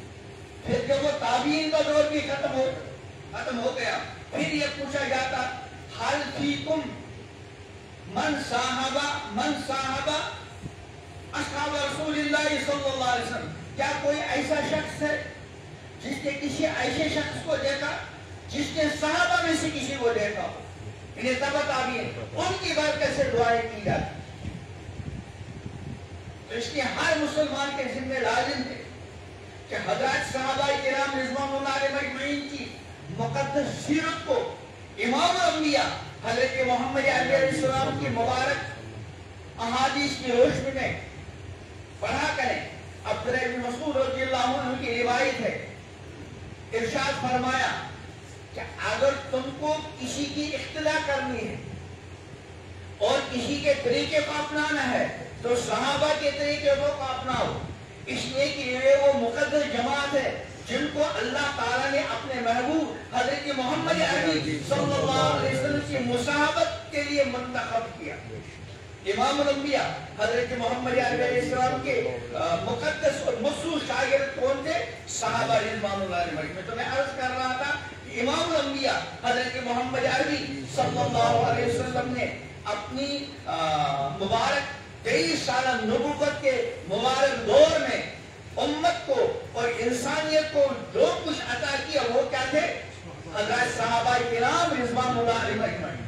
پھر جب وہ تابعین کا دور بھی ختم ہو گیا پھر یہ پوچھا جاتا حل فیکم من صاحب اصحاب رسول اللہ صلی اللہ علیہ وسلم کیا کوئی ایسا شخص ہے جس نے کسی ایسے شخص کو دیکھا جس نے صحابہ میں سے کسی کو دیکھا ہو. انہیں تبع تابعین ان کی برکت سے دعائیں کی جاتی. تو اس لیے ہر مسلمان کے ذمہ لازم ہے کہ حضرات صحابہ کرام رضوان اللہ علیہ مجمعین کی مقدس سیرت کو امام الانبیاء حضرت محمد علیہ السلام کی مبارک احادیث کی روشنی میں پڑھا کریں. عبداللہ بن مسعود رضی اللہ عنہ کی روایت ہے ارشاد فرمایا کہ اگر تم کو کسی کی اقتداء کرنی ہے اور کسی کے طریقے کو اپنانا ہے تو صحابہ کے طریقے کو اپناؤ. اس لیے کہ یہ وہ مقدس جماعت ہے جن کو اللہ تعالیٰ نے اپنے محبوب حضرت محمد عربی صلی اللہ علیہ وسلم کی مصاحبت کے لیے منتخب کیا. امام الانبیاء حضرت محمد عربی علیہ السلام کے مقدس اور مخصوص شاگرد کون تھے؟ صحابہ رضوان اللہ علیہم. میں تمہیں عرض کر رہا تھا کہ امام الانبیاء حضرت محمد عربی صلی اللہ علیہ وسلم نے اپنی مبارک 23 سالہ نبوت کے مبارک دور میں امت کو اور انسانیت کو جو کچھ عطا کیا وہ کیا تھے؟ حضرات صحابہ کرام رضوان اللہ علیہم اجمعین.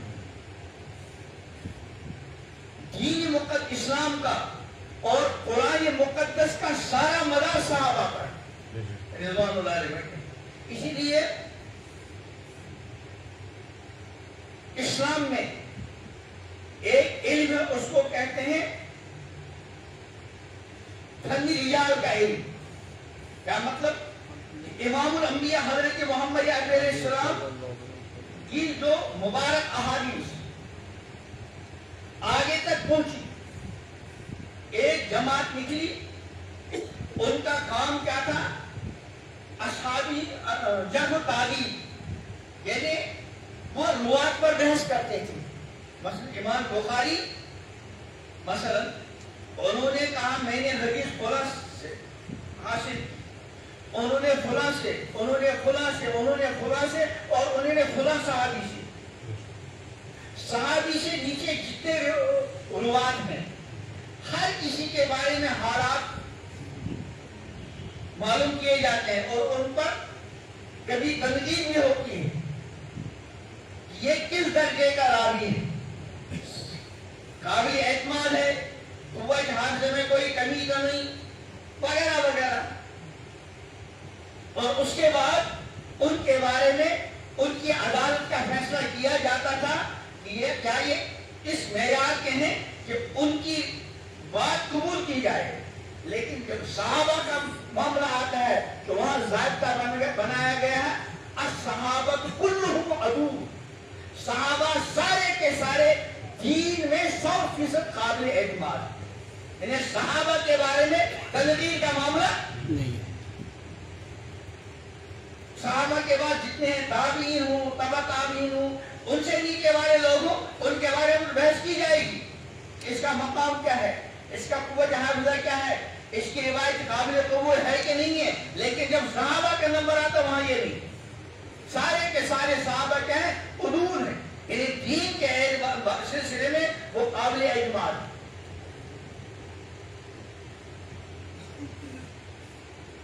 دین مقدس اسلام کا اور قرآن مقدس کا سارا مدار صحابہ پر رضوان اللہ علیہم. اسی لیے اسلام میں ایک علم ہے، اس کو کہتے ہیں فنی رجال کا علم. کیا مطلب؟ امام الانبیاء حضرت محمد عربی علیہ السلام کی جو مبارک احادیث آگے تک پہنچی، ایک جماعت نکلی، ان کا کام کیا تھا؟ اصحابی جرح و تعدیل، یعنی وہ روایت پر بحث کرتے تھے. مثلا امام بخاری مثلا انہوں نے کہا میں نے حدیث فلاں سے حاصل، انہوں نے فلاں سے، انہوں نے فلاں سے، انہوں نے فلاں سے، اور انہوں نے فلاں صحابی سے. صحابی سے نیچے جتنے روایت ہیں ہر کسی کے بارے میں حالات معلوم کیے جاتے ہیں اور ان پر کبھی تنقید بھی ہوتی ہے. یہ کس درجے کا راوی ہے، قابل اعتماد ہے، قوت حافظہ میں کوئی کمی تو نہیں، وغیرہ وغیرہ. اور اس کے بعد ان کے بارے میں ان کی عدالت کا فیصلہ کیا جاتا تھا کہ یہ کیا یہ اس معیار کے ہیں کہ ان کی بات قبول کی جائے. لیکن جب صحابہ کا معاملہ آتا ہے تو وہاں ضابطہ بنایا گیا ہے الصحابہ کلہم عدو. صحابہ سارے کے سارے دین میں 100% قابل اعتماد. یعنی صحابہ کے بارے میں تنقید کا معاملہ نہیں ہے. صحابہ کے بعد جتنے ہیں تابعین ہوں، تبع تابعین ہوں، ان سے نیچے والے لوگ ہوں، ان کے بارے میں بحث کی جائے گی. اس کا مقام کیا ہے، اس کا قوت حافظہ کیا ہے، اس کی روایت قابل قبول ہے کہ نہیں ہے. لیکن جب صحابہ کا نمبر آتا وہاں یہ نہیں. سارے کے سارے صحابہ کیا ہیں؟ عدول ہیں. یعنی دین کے سلسلے میں وہ قابل اعتماد.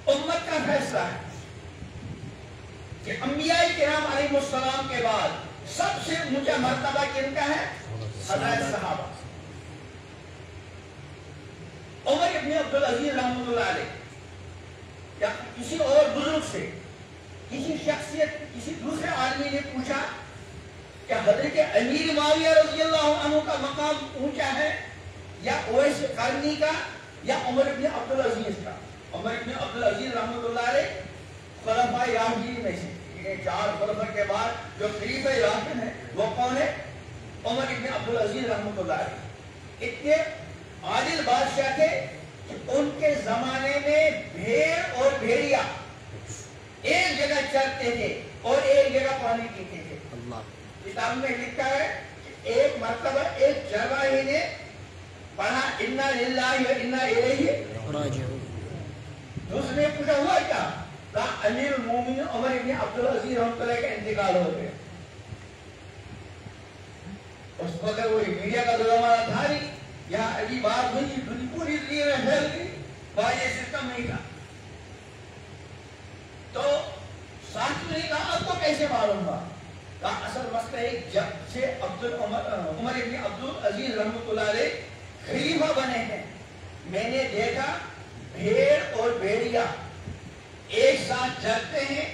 امت کا فیصلہ ہے کہ انبیاء کرام علیہ السلام کے بعد سب سے اونچا مرتبہ کن کا ہے؟ حضرات صحابہ. عمر ابن عبدالعزیز رحمۃ اللہ علیہ یا کسی اور بزرگ سے، کسی شخصیت، کسی دوسرے آدمی نے پوچھا کہ حضرت امیر معاویہ رضی اللہ عنہ کا مقام اونچا ہے یا اویس قرنی کا یا عمر ابن عبدالعزیز کا؟ عمر ابن عبدالعزیز رحمۃ اللہ علیہ خلفائے راشدین میں سے، 4 خلفاء کے بعد جو خلیفہ راشد ہیں وہ کون ہے؟ عمر ابن عبدالعزیز رحمۃ اللہ علیہ. اتنے عادل بادشاہ تھے کہ ان کے زمانے میں بھیڑ اور بھیڑیا ایک جگہ چرتے تھے اور ایک جگہ پانی پیتے تھے. کتاب میں لکھا ہے کہ ایک مرتبہ ایک چرواہی نے پڑھا انا للہ و انا الیہ راجعون. دوسرے نے پوچھا ہوا کیا؟ کہا امیر المومنین عمر ابن عبدالعزیز رحمۃ اللہ کا انتقال ہو گیا. اس وقت وہ میڈیا کا زمانہ تھا نہیں، یہاں عجیب بات ہوئی، پوری دنیا میں پھیل گئی، وہاں یہ سسٹم نہیں تھا. تو ساتھ نے کہا آپ کو کیسے معلوم ہوا؟ کہا اصل مسئلہ ہے جب سے عمر ابن عبدالعزیز رحمۃ اللہ علیہ خلیفہ بنے ہیں میں نے دیکھا بھیڑ اور بھیڑیا ایک ساتھ چرتے ہیں،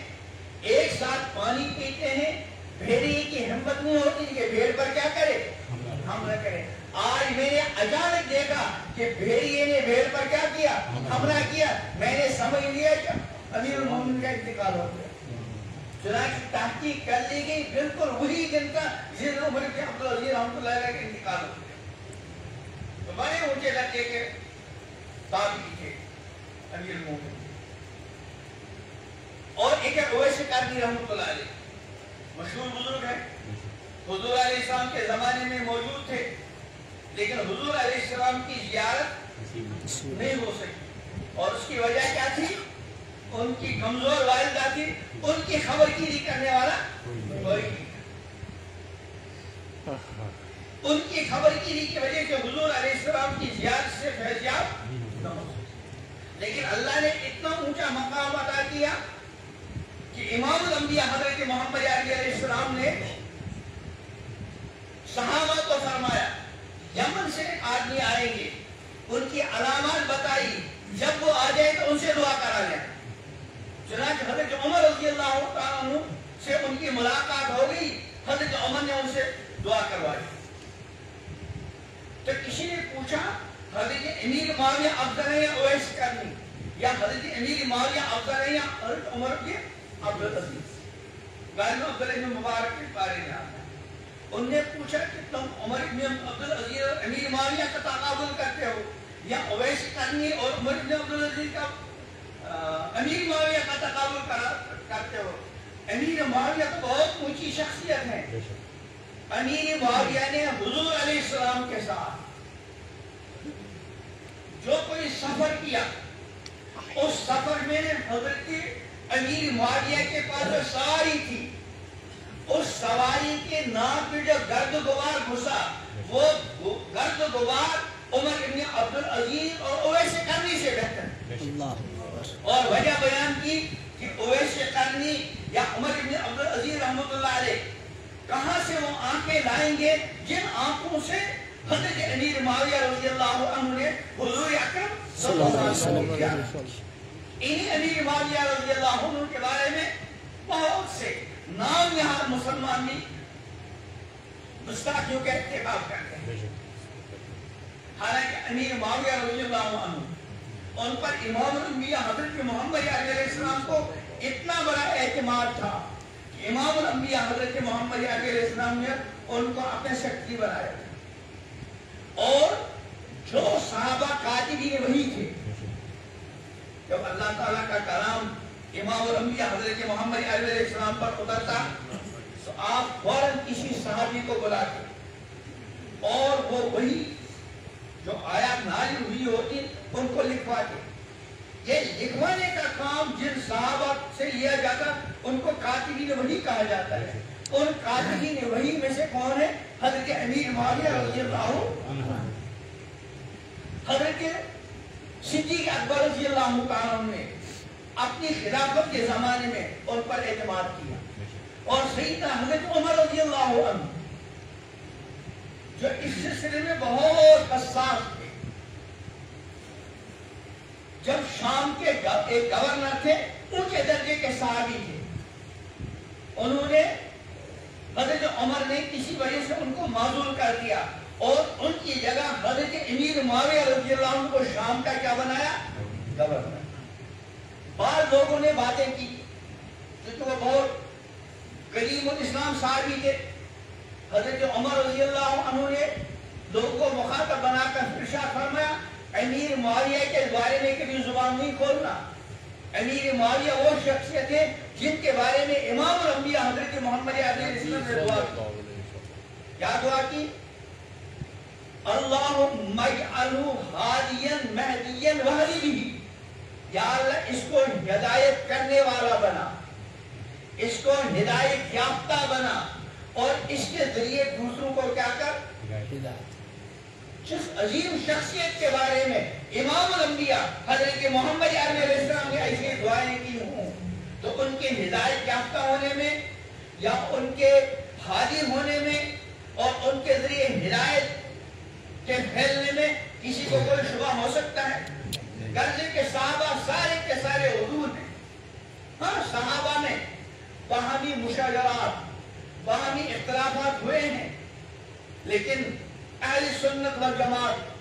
ایک ساتھ پانی پیتے ہیں. بھیڑیے کی ہمت نہیں ہوتی کہ بھیڑ پر کیا کرے؟ حملہ کرے. آج میں نے اچانک دیکھا کہ بھیڑیے نے بھیڑ پر کیا کیا؟ حملہ کیا. میں نے سمجھ لیا کہ امیر المومنین کا انتقال ہو گیا. چنانچہ تحقیق کر لی گئی، بالکل وہی دن کا جس عمر بن عبدالعزیز رحمۃ اللہ علیہ کا انتقال ہو گیا. تو بڑے اونچے درجے کے تابعی تھے امیر المومنین. کرنی رحمۃ اللہ علیہ مشہور بزرگ ہے، حضور علیہ السلام کے زمانے میں موجود تھے، لیکن حضور علیہ السلام کی زیارت نہیں ہو سکی، اور اس کی وجہ کیا تھی؟ ان کی کمزور والدہ تھی، ان کی خبر گیری کرنے والا کوئی نہیں، ان کی خبر گیری کی وجہ سے حضور علیہ السلام کی زیارت سے فیضیاب نہ ہو سکی۔ لیکن اللہ نے اتنا اونچا مقام عطا کیا کہ امام الانبیاء حضرت محمد علیہ السلام نے صحابہ کو فرمایا یمن سے آدمی آئیں گے، ان کی علامات بتائی، جب وہ آ جائے تو ان سے دعا کرا لیں۔ چنانچہ حضرت عمر رضی اللہ تعالیٰ عنہ سے ان کی ملاقات ہو گئی، حضرت عمر نے ان سے دعا کروائی۔ تو کسی نے پوچھا حضرت امیر معاویہ افضل ہے یا اویس کرنی، یا حضرت امیر معاویہ افضل ہے یا حضرت عمر کے عبدالعزیز؟ غالب عبداللہ بن مبارک کے بارے میں آتا ہے، ان نے پوچھا کہ تم عمر بن عبدالعزیز اور امیر معاویہ کا تقابل کرتے ہو، یا اویس کرنی اور عمر بن عبدالعزیز کا امیر معاویہ کا تقابل کرتے ہو؟ امیر معاویہ تو بہت اونچی شخصیت ہے۔ امیر معاویہ نے حضور علیہ السلام کے ساتھ جو کوئی سفر کیا، اس سفر میں حضرت امیر معاویہ کے پاس جو سواری تھی، اس سواری کے ناک میں جو گرد غبار گھسا، وہ گرد غبار عمر ابن عبدالعزیز اور اویس قرنی سے بہتر ہے۔ اور وجہ بیان کی کہ اویس قرنی یا عمر ابن عبدالعزیز رحمۃ اللہ علیہ کہاں سے وہ آنکھیں لائیں گے جن آنکھوں سے حضرت امیر معاویہ رضی اللہ عنہ نے حضور اکرم صلی اللہ علیہ وسلم کیا۔ انہی امیر معاویہ رضی اللہ عنہ کے بارے میں بہت سے نام یہاں مسلمان بھی گستاخیوں کا ارتکاب کرتے ہیں، حالانکہ امیر معاویہ رضی اللہ عنہ ان پر امام الانبیاء حضرت محمد علیہ السلام کو اتنا بڑا اعتماد تھا کہ امام الانبیاء حضرت محمد علیہ السلام نے ان کو اپنے سیکرٹری بنایا، اور جو صحابہ کاتبین وحی تھے، جب اللہ تعالیٰ کا کلام امام الانبیاء حضرت محمد علیہ السلام پر اترتا تو آپ فوراً کسی صحابی کو بلاتے اور وہ وہی جو آیات نازل ہوئی ہوتی ان کو لکھواتے۔ یہ لکھوانے کا کام جن صحابہ سے لیا جاتا ان کو کاتبین وحی کہا جاتا ہے۔ ان کاتبین وحی میں سے کون ہے؟ حضرت امیر معاویہ رضی اللہ عنہ، حضرت صدیق اکبر رضی اللہ تعالیٰ نے اپنی خلافت کے زمانے میں ان پر اعتماد کیا، اور سیدنا حضرت عمر رضی اللہ عنہ جو اس سلسلے میں بہت حساس تھے، جب شام کے ایک گورنر تھے، اونچے درجے کے صحابی تھے، انہوں نے حضرت عمر نے کسی وجہ سے ان کو معزول کر دیا اور ان کی جگہ حضرت امیر معاویہ رضی اللہ عنہ کو شام کا کیا بنایا؟ گورنر۔ بعض لوگوں نے باتیں کی کیونکہ وہ بہت قدیم الاسلام صحابی تھے، حضرت عمر رضی اللہ عنہ نے لوگوں کو مخاطب بنا کر ارشاد فرمایا امیر معاویہ کے بارے میں کبھی زبان نہیں کھولنا۔ امیر معاویہ وہ شخصیت ہے جن کے بارے میں امام الانبیاء حضرت محمد علیہ السلام نے دعا کی۔ کیا دعا کی؟ اللہم اجعلہ ہادیا مہدیا واہدی بہ، یا اللہ اس کو ہدایت کرنے والا بنا، اس کو ہدایت یافتہ بنا، اور اس کے ذریعے دوسروں کو کیا کر؟ ہدایت۔ جس عظیم شخصیت کے بارے میں امام الانبیاء حضرت محمد علیہ السلام نے ایسی دعائیں کی ہوں تو ان کے ہدایت یافتہ ہونے میں یا ان کے ہادی ہونے میں اور ان کے ذریعے ہدایت کے پھیلنے میں کسی کو کوئی شبہ ہو سکتا ہے؟ غرض کے صحابہ سارے کے سارے حدود ہیں۔ ہاں، صحابہ میں باہمی مشاجرات، باہمی اختلافات ہوئے ہیں، لیکن اہل سنت والجماعت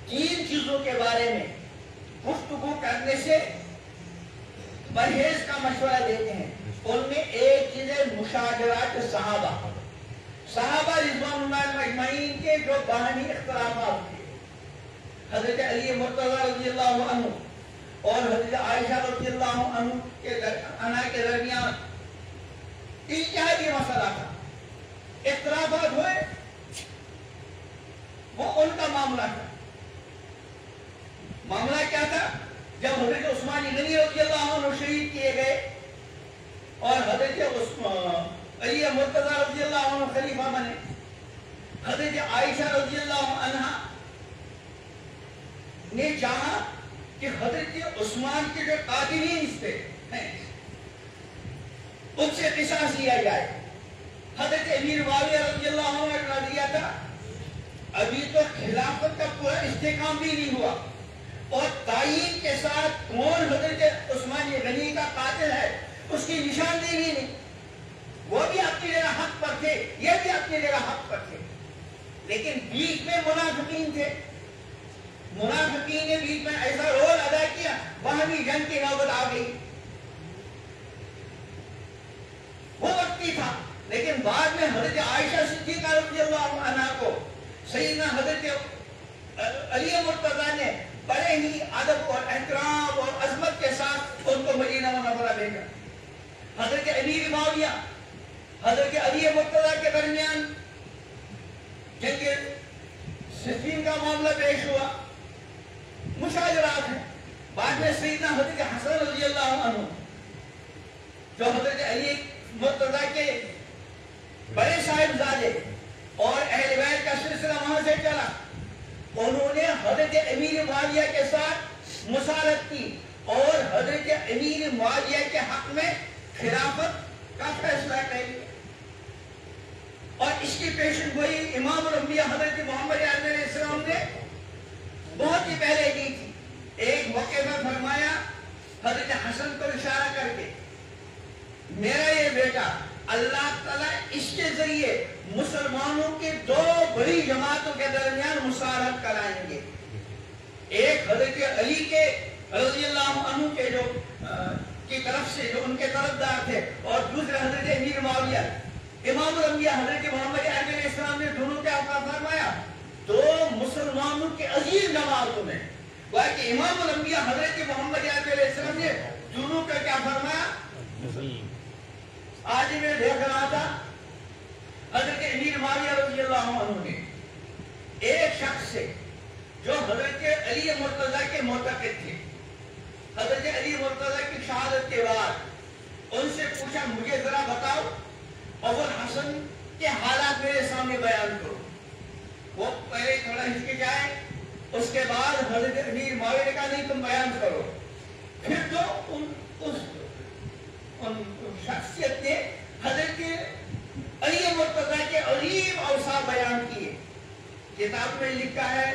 تین چیزوں کے بارے میں گفتگو کرنے سے پرہیز کا مشورہ دیتے ہیں۔ ان میں ایک چیز ہے مشاجرات صحابہ، صحابہ رضوان اللہ اجمعین کے جو باہمی اختلافات تھے۔ حضرت علی مرتضی رضی اللہ عنہ اور حضرت عائشہ رضی اللہ عنہ کے درمیان اجتہادی مسئلہ تھا، اختلافات ہوئے، وہ ان کا معاملہ تھا۔ معاملہ کیا تھا؟ جب حضرت عثمان غنی رضی اللہ عنہ شہید کیے گئے اور حضرت علی مرتضی رضی اللہ عنہ خلیفہ بنے، حضرت عائشہ رضی اللہ عنہ نے چاہا کہ حضرت عثمان کے جو قاتلین تھے ان سے قصاص لیا جائے۔ حضرت امیر معاویہ رضی اللہ عنہ کا نظریہ تھا ابھی تو خلافت کا پورا استحکام بھی نہیں ہوا اور تعین کے ساتھ کون حضرت عثمان غنی کا قاتل ہے اس کی نشاندہی نہیں۔ وہ بھی اپنی جگہ حق پر تھے، یہ بھی اپنی جگہ حق پر تھے، لیکن بیچ میں منافقین تھے۔ منافقین نے بیچ میں ایسا رول ادا کیا، وہاں بھی جنگ کی نوبت آ گئی۔ وہ وقت ہی تھا، لیکن بعد میں حضرت عائشہ صدیقہ رضی اللہ عنہ کو سیدنا حضرت علی مرتضی نے بڑے ہی ادب اور احترام اور عظمت کے ساتھ ان کو مدینہ منورہ بھیجا۔ حضرت امیر معاویہ حضرت علی مرتضی کے درمیان جنگ صفین کا معاملہ پیش ہوا، مشاجرات ہیں۔ بعد میں سیدنا حضرت حسن رضی اللہ عنہ جو حضرت علی مرتضی کے بڑے صاحبزادے اور اہل بیت کا سلسلہ وہاں سے چلا، انہوں نے حضرت امیر معاویہ کے ساتھ مصالحت کی اور حضرت امیر معاویہ کے حق میں خلافت کا فیصلہ کر لیا۔ اور اس کی پیشن گوئی امام الانبیاء حضرت محمد علیہ السلام نے بہت ہی پہلے کی تھی۔ ایک موقع میں فرمایا حضرت حسن کو اشارہ کر کے، میرا یہ بیٹا اللہ تعالیٰ اس کے ذریعے مسلمانوں کے دو بڑی جماعتوں کے درمیان مصالحت کرائیں گے، ایک حضرت علی کے رضی اللہ عنہ کے جو کی طرف سے جو ان کے طرفدار تھے اور دوسرے حضرت امیر معاویہ۔ امام الانبیاء حضرت محمد علیہ السلام نے دونوں کا فرمایا دو مسلمانوں کے عظیم جماعتوں میں، کہ امام الانبیاء حضرت محمد علیہ السلام نے دونوں کا کیا فرمایا؟ آج میں دیکھ رہا تھا حضرت امیر معاویہ رضی اللہ عنہ نے ایک شخص سے جو حضرت علی مرتضی کے معتقد تھے، حضرت علی مرتضی کی شہادت کے بعد ان سے پوچھا مجھے ذرا بتاؤ ابو الحسن کے حالات میرے سامنے بیان کرو۔ وہ پہلے تھوڑا ہچکچائے، اس کے بعد حضرت امیر معاویہ نے کہا نہیں تم بیان کرو۔ پھر تو ان شخصیت نے حضرت علی مرتضی کے عظیم اوصاف بیان کیے۔ کتاب میں لکھا ہے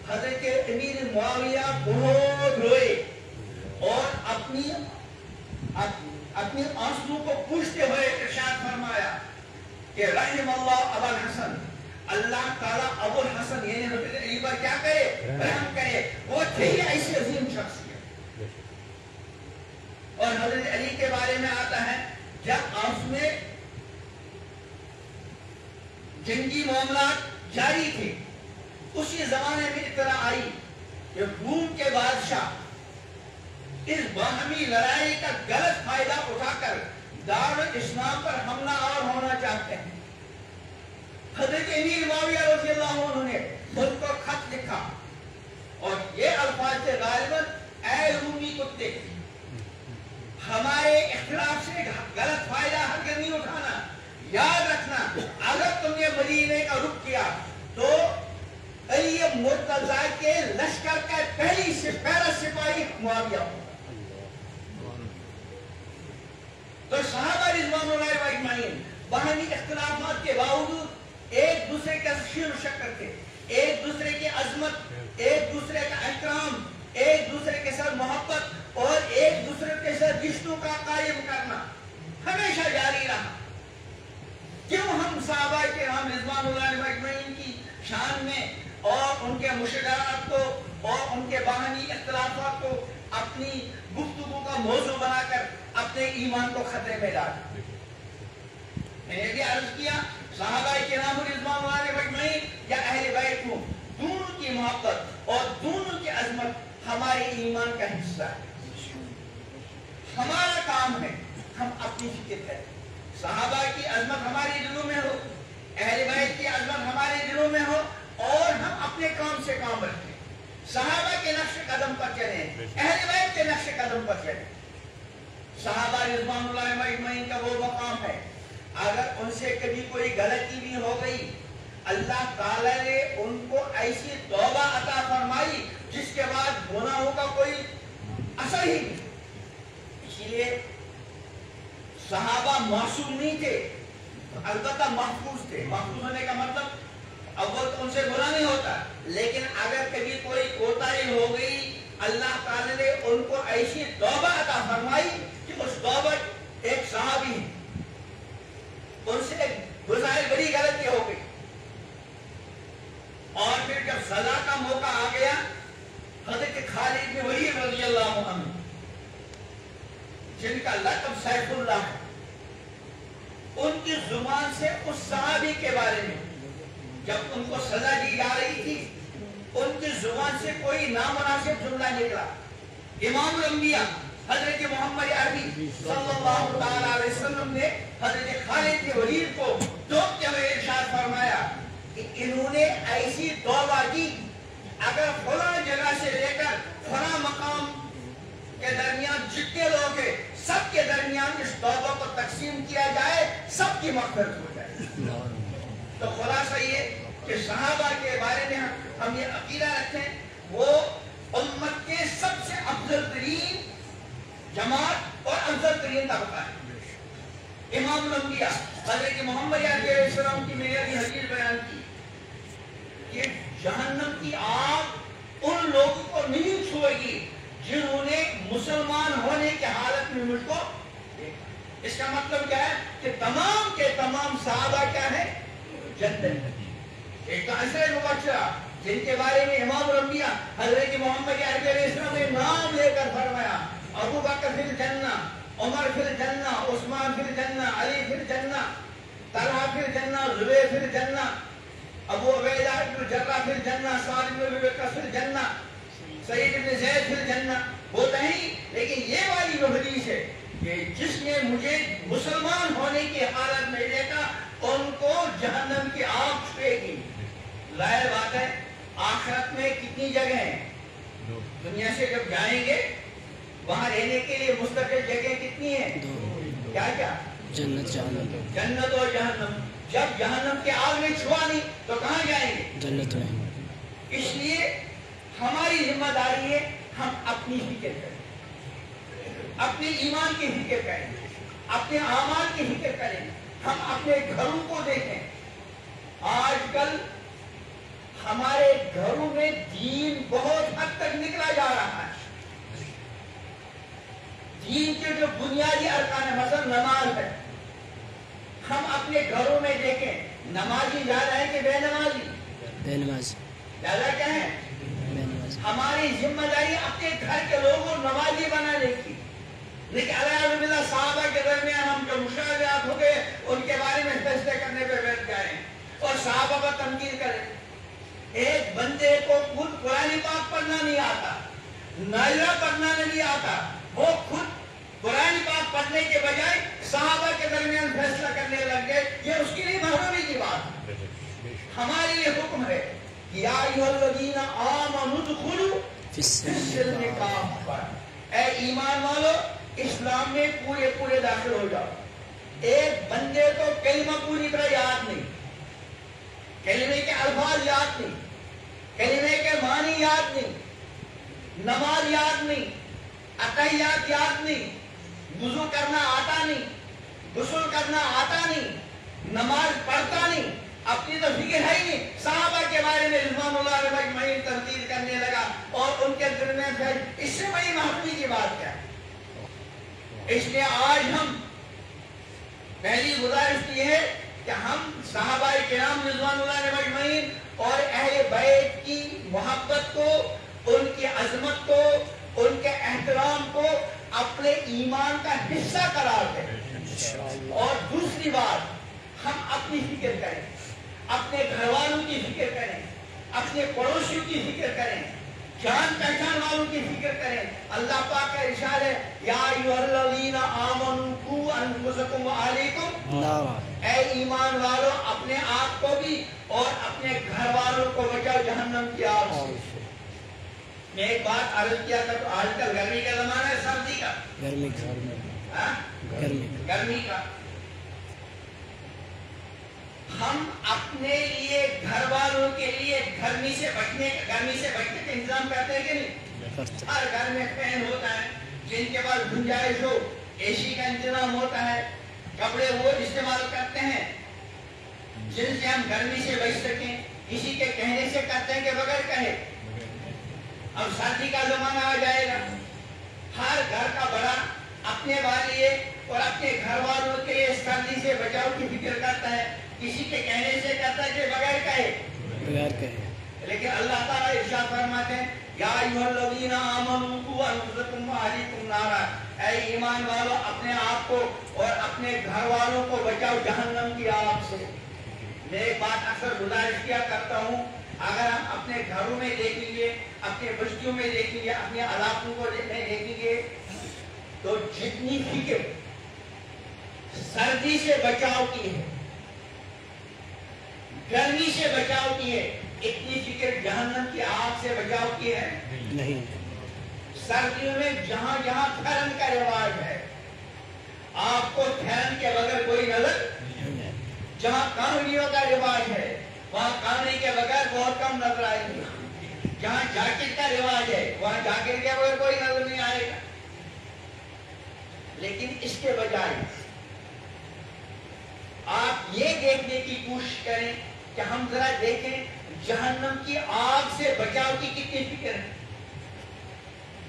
حضرت امیر معاویہ بہت روئے اور اپنی آنسو کو پوچھتے ہوئے ارشاد فرمایا کہ رحم اللہ ابا الحسن، اللہ تعالیٰ ابو الحسن یعنی حضرت علی پر کیا کرے؟ رحم کرے۔ وہ تھے ہی ایسی عظیم شخصیت۔ اور حضرت علی کے بارے میں آتا ہے جب آپس میں جنگی معاملات جاری تھے، اسی زمانے میں اطلاع آئی کہ روم کے بادشاہ اس باہمی لڑائی کا غلط فائدہ اٹھا کر دار اسلام پر حملہ آور ہونا چاہتے ہیں۔ حضرت امیر معاویہ رضی اللہ عنہ نے خود کو خط لکھا اور یہ الفاظ سے غالباً اے رومی کتے، ہمارے اختلاف سے غلط فائدہ ہرگز نہیں اٹھانا، یاد رکھنا اگر تم نے مدینے کا رخ کیا تو علی مرتضی کے لشکر کا پہلا سپاہی معاویہ ہوگا۔ تو صحابہ رضوان اللہ اجمعین باہمی اختلافات کے باوجود ایک دوسرے کا شیر و شکر تھے، ایک دوسرے کی عظمت، ایک دوسرے کا احترام، ایک دوسرے کے ساتھ محبت اور ایک دوسرے کے ساتھ رشتوں کا قائم کرنا ہمیشہ جاری رہا۔ کیوں ہم صحابہ کرام رضوان اللہ اجمعین کی شان میں اور ان کے مشاجرات کو اور ان کے باہمی اختلافات کو اپنی گفتگو کا موضوع بنا کر اپنے ایمان کو خطرے میں ڈالیں؟ میں نے بھی عرض کیا صحابہ کرام رضوان اللہ اجمعین یا اہل بیت کو دونوں کی محبت اور دونوں کی عظمت ہمارے ایمان کا حصہ ہے۔ ہمارا کام ہے ہم اپنی فکر کریں. صحابہ کی عظمت ہمارے دلوں میں ہو, اہل بیت کی عظمت ہمارے دلوں میں ہو, اور ہم اپنے کام سے کام رکھیں. صحابہ کے نقش قدم پر چلیں, اہل بیت کے نقش قدم پر چلیں. صحابہ رضوان اللہ اجمعین کا وہ مقام ہے, اگر ان سے کبھی کوئی غلطی بھی ہو گئی اللہ تعالیٰ نے ان کو ایسی توبہ عطا فرمائی جس کے بعد گناہوں کا کوئی اثر ہی نہیں. اسی لیے صحابہ معصوم نہیں تھے, البتہ محفوظ تھے. محفوظ ہونے کا مطلب اول تو ان سے گناہ نہیں ہوتا, لیکن اگر کبھی کوئی کوتاہی ہو گئی اللہ تعالیٰ نے ان کو ایسی توبہ عطا فرمائی کہ اس توبہ ایک صحابی ہیں, ان سے گزائر بڑی غلطی ہو گئی, اور پھر جب سزا کا موقع آ گیا حضرت خالد بن ولید رضی اللہ عنہ جن کا لقب سیف اللہ ہے, ان کی زبان سے اس صحابی کے بارے میں جب ان کو سزا دی جا رہی تھی ان کی زبان سے کوئی نامناسب جملہ نکلا. امام الانبیاء حضرت محمد عربی صلی اللہ تعالی علیہ وسلم نے حضرت خالد بن ولید کو ٹوکتے ہوئے ارشاد فرمایا کہ انہوں نے ایسی توبہ کی, اگر فلاں جگہ سے لے کر فلاں مقام کے درمیان جتنے لوگ ہیں سب کے درمیان اس توبہ کو تقسیم کیا جائے سب کی مغفرت ہو جائے. تو خلاصہ یہ کہ صحابہ کے بارے میں ہم یہ عقیدہ رکھیں وہ امت کے سب سے افضل ترین جماعت اور افضل ترین طبقہ ہے. امام الانبیاء حضرت محمد علیہ السلام کی معیاری حدیث بیان کی کہ جہنم کی آگ ان لوگوں کو نہیں چھوئے گی جنہوں نے مسلمان ہونے کی حالت میں مجھ کو دیکھا. اس کا مطلب کیا ہے کہ تمام کے تمام صحابہ کیا ہے جنت. ایک تو عشرہ مبشرہ جن کے بارے میں امام الانبیاء حضرت محمد علیہ السلام نے نام لے کر فرمایا ابو بکر فی الجنہ, عمر فی الجنہ, عثمان فی الجنہ, علی فی الجنہ, طلحہ فی الجنہ, زبیر فی الجنہ, ابو عبیدہ بن جراح فی الجنہ, سعد بن ابی وقاص فی الجنہ, سعید بن زید فی الجنہ. وہ نہیں, لیکن یہ والی جو حدیث ہے کہ جس نے مجھے مسلمان ہونے کی حالت میں دیکھا ان کو جہنم کی آگ چھوئے گی. ظاہر بات ہے آخرت میں کتنی جگہ ہیں, دنیا سے جب جائیں گے وہاں رہنے کے لیے مستقل جگہ کتنی ہیں, کیا کیا, جنت جہنم. جنت اور جہنم. جب جہنم کی آگ میں چھوا نہیں تو کہاں جائیں گے, جنت میں. اس لیے ہماری ذمہ داری ہے ہم اپنی فکر کریں, اپنے ایمان کی فکر کریں, اپنے اعمال کی فکر کریں, ہم اپنے گھروں کو دیکھیں. آج کل ہمارے گھروں میں دین بہت حد تک نکلا جا رہا ہے. دین کے جو بنیادی ارکان ہے مثلا نماز ہے, ہم اپنے گھروں میں دیکھیں نمازی زیادہ ہے کہ بے نمازی, بے نماز. زیادہ کیا ہے, بے نماز. ہماری ذمہ داری اپنے گھر کے لوگوں کو نمازی بنانے کی. لیکن علیہ باللہ صحابہ کے درمیان ہم جو مشاہدات ہو گئے ان کے بارے میں فیصلے کرنے پہ بیٹھ گئے اور صحابہ پر تنقید کریں. ایک بندے کو خود قرآن پاک پڑھنا نہیں آتا, نائرہ پڑھنا نہیں آتا, وہ خود قرآن پاک پڑھنے کے بجائے صحابہ کے درمیان فیصلہ کرنے لگ گئے. یہ اس کی نہیں محرومی کی بات, ہمارے لیے حکم ہے یا ایھا الذین آمنوا ادخلوا فی السلم کافۃ, اے ایمان والو اسلام میں پورے پورے داخل ہو جاؤ. ایک بندے کو کلمہ پوری طرح یاد نہیں, کلمے کے الفاظ یاد نہیں, کلمے کے معنی یاد نہیں, نماز یاد نہیں, عطیات یاد نہیں, وضو کرنا آتا نہیں, غسل کرنا آتا نہیں, نماز پڑھتا نہیں, اپنی تو فکر ہے ہی نہیں. صحابہ کے بارے میں رضوان اللہ علیہ اجمعین تنقید کرنے لگا اور ان کے درمیان پھر اس سے بڑی محرومی کی بات کیا. اس لیے آج ہم پہلی گزارش کی ہے کہ ہم صحابہ کرام رضوان اللہ علیہ اجمعین اور اہل بیت کی محبت کو, ان کی عظمت کو, ان کے احترام کو اپنے ایمان کا حصہ قرار دیں. اور دوسری بات ہم اپنی فکر کریں, اپنے گھر والوں کی فکر کریں, اپنے پڑوسیوں کی فکر کریں, جان پہچان والوں کی فکر کریں. اللہ پاک کا ارشاد ہے یا ایھاالذین آمنوا قوا انفسکم وعلیکم نارا. اے ایمان والو اپنے آپ کو بھی اور اپنے گھر والوں کو بچاؤ جہنم کی آگ سے. میں ایک بات عرض کیا تھا تو آج کل گرمی کا زمانہ ہے سردی کا گرمی کا. ہاں؟ گرمی کا. ہم اپنے لیے گھر والوں کے لیے گرمی سے بچنے کا انتظام کرتے ہیں کہ نہیں؟ ہر گھر میں فین ہوتا ہے. جن کے پاس گنجائش ہو اے سی کا انتظام ہوتا ہے. کپڑے وہ استعمال کرتے ہیں جن سے ہم گرمی سے بچ سکیں. کسی کے کہنے سے کرتے ہیں کہ بغیر کہے. اب سردی کا زمانہ آ جائے گا. ہر گھر کا بڑا اپنے والے اور اپنے گھر والوں کے لیے سردی سے بچاؤ کی فکر کرتا ہے. کسی کے کہنے سے کرتا ہے کہ بغیر کہے. لیکن اللہ تعالیٰ ارشاد فرماتے ہیں یا ایھاالذین آمنوا قوا انفسکم وعلیکم نارا. اے ایمان والو اپنے آپ کو اور اپنے گھر والوں کو بچاؤ جہنم کی آگ سے. میں ایک بات اکثر گزارش کیا کرتا ہوں, اگر ہم اپنے گھروں میں دیکھیں گے, اپنے بستیوں میں دیکھیں گے, اپنے علاقوں کو دیکھیں گے تو جتنی فکر سردی سے بچاؤ کی ہے, گرمی سے بچاؤ کی ہے, اتنی فکر جہنم کی آگ سے بچاؤ کی ہے نہیں. سردیوں میں جہاں جہاں ٹھہرن کا رواج ہے آپ کو ٹھہرن کے بغیر کوئی نظر. جہاں کانوڑیوں کا رواج ہے وہاں کانوڑی کے بغیر بہت کم نظر آئے گی. جہاں جاکٹ کا رواج ہے وہاں جاکٹ کے بغیر کوئی نظر نہیں آئے گا. لیکن اس کے بجائے آپ یہ دیکھنے کی کوشش کریں کہ ہم ذرا دیکھیں جہنم کی آگ سے بچاؤ کی کتنی فکر ہے.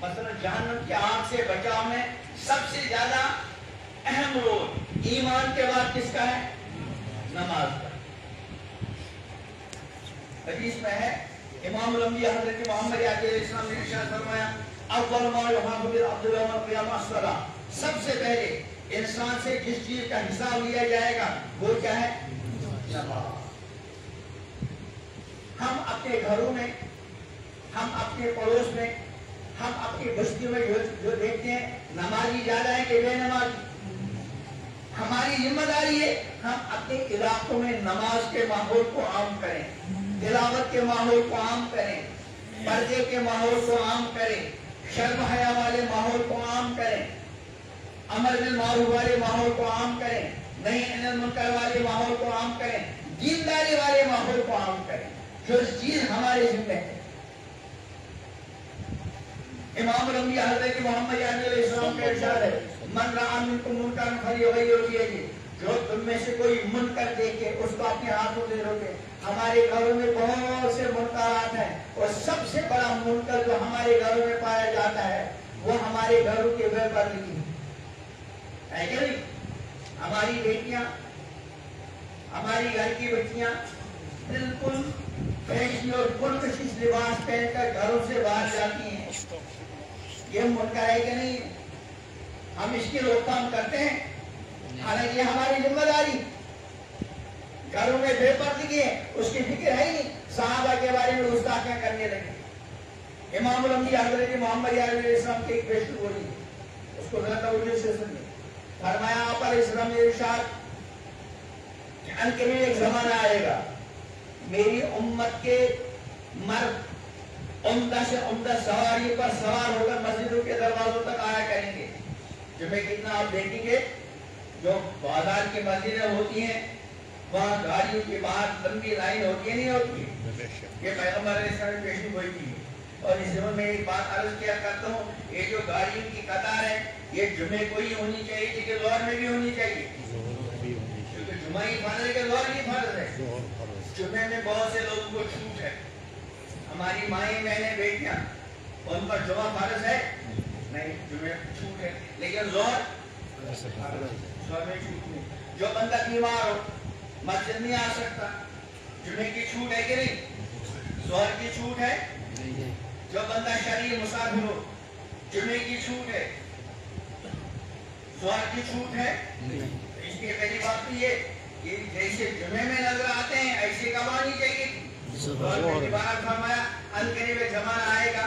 مثلا جہنم کی آگ سے بچاؤ میں سب سے زیادہ اہم رول ایمان کے بعد کس کا ہے؟ نماز کا. حدیث میں ہے امام الانبیاء حضرت محمد علیہ السلام نے ارشاد فرمایا اول ما یحاسب العبد یوم القیامہ الصلاۃ. سب سے پہلے انسان سے جس چیز کا حساب لیا جائے گا وہ کیا ہے؟ نماز. ہم اپنے گھروں میں, ہم اپنے پڑوس میں, ہم اپنی بستیوں میں جو دیکھتے ہیں نمازی زیادہ ہے کہ بے نمازی. ہماری ذمہ داری ہے ہم اپنے علاقوں میں نماز کے ماحول کو عام کریں, تلاوت کے ماحول کو عام کریں, پردے کے ماحول کو عام کریں, شرم حیا والے ماحول کو عام کریں, امر بالمعروف والے ماحول کو عام کریں, نہی عن المنکر والے ماحول کو عام کریں, دینداری والے ماحول کو عام کریں. جو چیز ہمارے ذمہ ہے. امام الانبیاء حضرت محمد علیہ السلام کا ارشاد ہے من رأى منکم منکرا فلیغیرہ بیدہ. جو تم میں سے کوئی منکر دیکھے اس کو اپنے ہاتھوں سے روکے. ہمارے گھروں میں بہت سے منکرات ہیں اور سب سے بڑا منکر جو ہمارے گھروں میں پایا جاتا ہے وہ ہمارے گھروں کے بے پردگی ہے کہ نہیں. ہماری بیٹیاں, ہماری گھر کی بچیاں بالکل فیشن اور پرکشش لباس پہن کر گھروں سے باہر جاتی ہیں. یہ منکر ہے کہ نہیں؟ ہم اس کی روک تھام کرتے ہیں حالانکہ یہ ہماری ذمہ داری. گھروں میں بے پردگی ہے اس کی فکر ہے ہی نہیں. صحابہ کے بارے میں گستاخیاں کرنے لگے. امام الانبیاء حضرت محمد علیہ السلام کی ایک پیش گوئی اس کو ذرا توجہ سے سنیے. فرمایا آپ علیہ السلام نے ارشاد کہ ان قریب ایک زمانہ آئے گا میری امت کے مرد عمدہ سے عمدہ سواری پر سوار ہو کر مسجدوں کے دروازوں تک آیا کریں گے. جمعہ کتنا آپ دیکھیں گے جو بازار کی مسجدیں ہوتی ہیں وہاں گاڑیوں کے باہر لمبی لائن ہوتی ہے نہیں ہوتی ہے. یہ پیغمبر علیہ السلام نے پیشن گوئی کی. اور اس زمانے میں ایک بات عرض کیا کرتا ہوں, یہ جو گاڑیوں کی قطار ہے یہ جمعے کو ہی ہونی چاہیے کہ ظہر میں بھی ہونی چاہیے, کیونکہ جمعہ ہی فرض ہے کہ ظہر ہی فرض ہے. جمعے میں بہت سے لوگوں کو چھوٹ ہے. ہماری مائیں بہنیں بیٹیاں ان پر جمعہ فرض ہے نہیں, جمعے چھوٹ ہے, لیکن ظہر میں چھوٹ نہیں. جو بندہ بیمار ہو مسجد نہیں آ سکتا جمعے کی چھوٹ ہے کہ نہیں؟ ظہر کی چھوٹ ہے. جو بندہ شرعی مسافر ہو جمعے کی چھوٹ ہے, ظہر کی چھوٹ ہے. اس کی پہلی بات تو یہ کہ جیسے جمعے میں نظر آتے ہیں ایسے کب آنی چاہیے. فرمایا ان قریب زمانہ آئے گا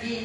3,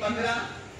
15,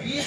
20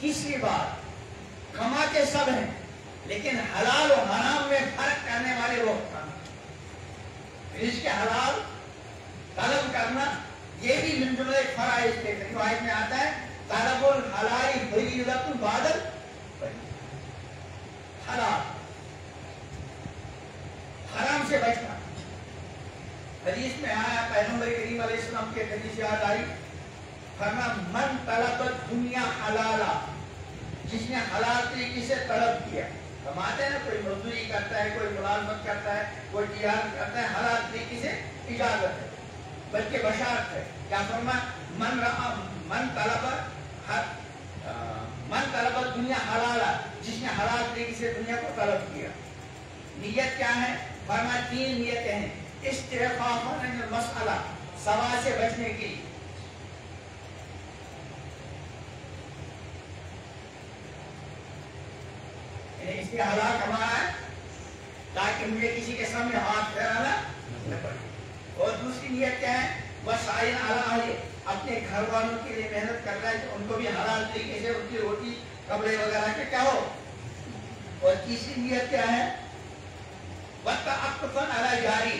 تیسری بات، کماتے سب ہیں لیکن حلال و حرام میں فرق کرنے والے وہ رزق حلال طلب کرنا، یہ بھی من جملہ فرائض کے روایت میں آتا ہے، طلب الحلال فریضۃ بعد حلال، حرام سے بچنا۔ حدیث میں آیا، پیغمبر کریم علیہ السلام کے حدیث یاد آئی، فرمایا من طلب الدنیا حلالا، جس نے حلال طریقے سے طلب کیا، کماتے ہیں نا، کوئی مزدوری کرتا ہے، کوئی ملازمت کرتا ہے، کوئی تجارت کرتا ہے، حلال طریقے سے اجازت ہے بلکہ بشارت ہے، کیا فرمایا من طلب الدنیا حلالا، جس نے حلال طریقے سے دنیا کو طلب کیا۔ نیت کیا ہے؟ فرمایا 3 نیتیں ہیں، استعفافاً عن المسئلہ، سوال سے بچنے کی، اس لیے حلال کمانا ہے تاکہ مجھے کسی کے سامنے ہاتھ پھیرانا نہ پڑے۔ اور دوسری نیت کیا ہے؟ وسائل علی اہلہ، اپنے گھر والوں کے لیے محنت کر رہا ہے کہ ان کو بھی حلال طریقے سے ان کی روٹی کپڑے وغیرہ کے کیا ہو۔ اور تیسری نیت کیا ہے؟ وتعطفاً علی جاری،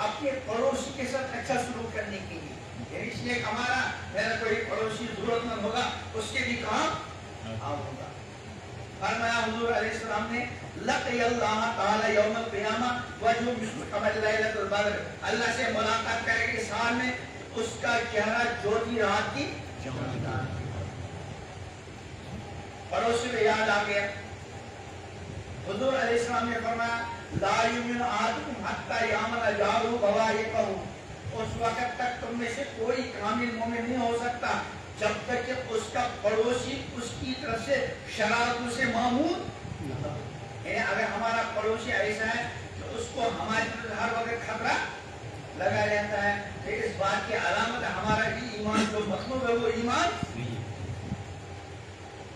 اپنے پڑوسی کے ساتھ اچھا سلوک کرنے کے لیے، یعنی اس لیے کمانا، میرا کوئی پڑوسی ضرورت مند ہوگا اس کے بھی کام ہوگا۔ فرمایا حضور علیہ السلام نے لقی اللہ تعالی یوم القیامہ وجہ مثل قمر لیلۃ البدر، اللہ سے ملاقات کرے گی سال میں اس کا چہرہ جوتی رات کی چمک۔ پڑوسی میں یاد آ گیا، حضور علیہ السلام نے فرمایا لا یؤمن احدکم حتی یعمل جارہ بوائقہ، اس وقت تک تم میں سے کوئی کامل مومن نہیں ہو سکتا جب تک کہ اس کا پڑوسی اس کی طرف سے شرارتوں سے معمول نہ ہو۔ یعنی اگر ہمارا پڑوسی ایسا ہے کہ اس کو ہماری طرف ہر وقت خطرہ لگا رہتا ہے، تو اس بات کی علامت ہے ہمارا بھی ایمان جو مطلوب ہے وہ ایمان۔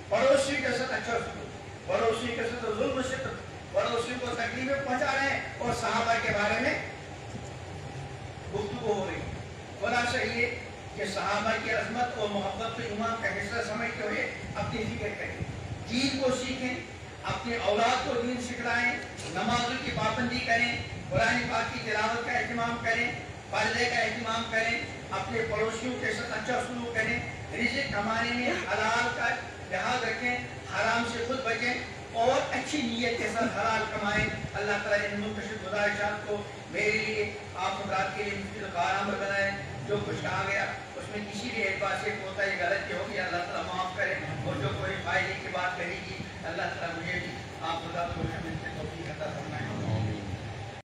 پڑوسی کے ساتھ اچھا سلوک، پڑوسی کے ساتھ ظلم و ستم، پڑوسی کو تکلیفیں پہنچا رہے ہیں، اور صحابہ کے بارے میں گفتگو ہو رہی ہے۔ خلاصہ یہ کہ صحابہ کی عظمت اور محبت کو ایمان کا حصہ سمجھتے ہوئے اپنی فکر کریں، دین کو سیکھیں، اپنے اولاد کو دین سکھلائیں، نمازوں کی پابندی کریں، قرآن پاک کی تلاوت کا اہتمام کریں، پردے کا اہتمام کریں، اپنے پڑوسیوں کے ساتھ اچھا سلوک کریں، رزق کمانے میں حلال کا لحاظ رکھیں، حرام سے خود بچیں اور اچھی نیت کے ساتھ حلال کمائیں۔ اللہ تعالیٰ ان منتشر گزارشات کو میرے لیے، آپ حضرات کے لیے مفید کارآمد بنائیں۔ جو کچھ کہا گیا اس میں کسی بھی اعتبار سے کوتاہی غلطی ہوگی اللہ تعالیٰ معاف کرے، اور جو کوئی فائدے کی بات کہے گی اللہ تعالیٰ مجھے بھی آپ حضرات کو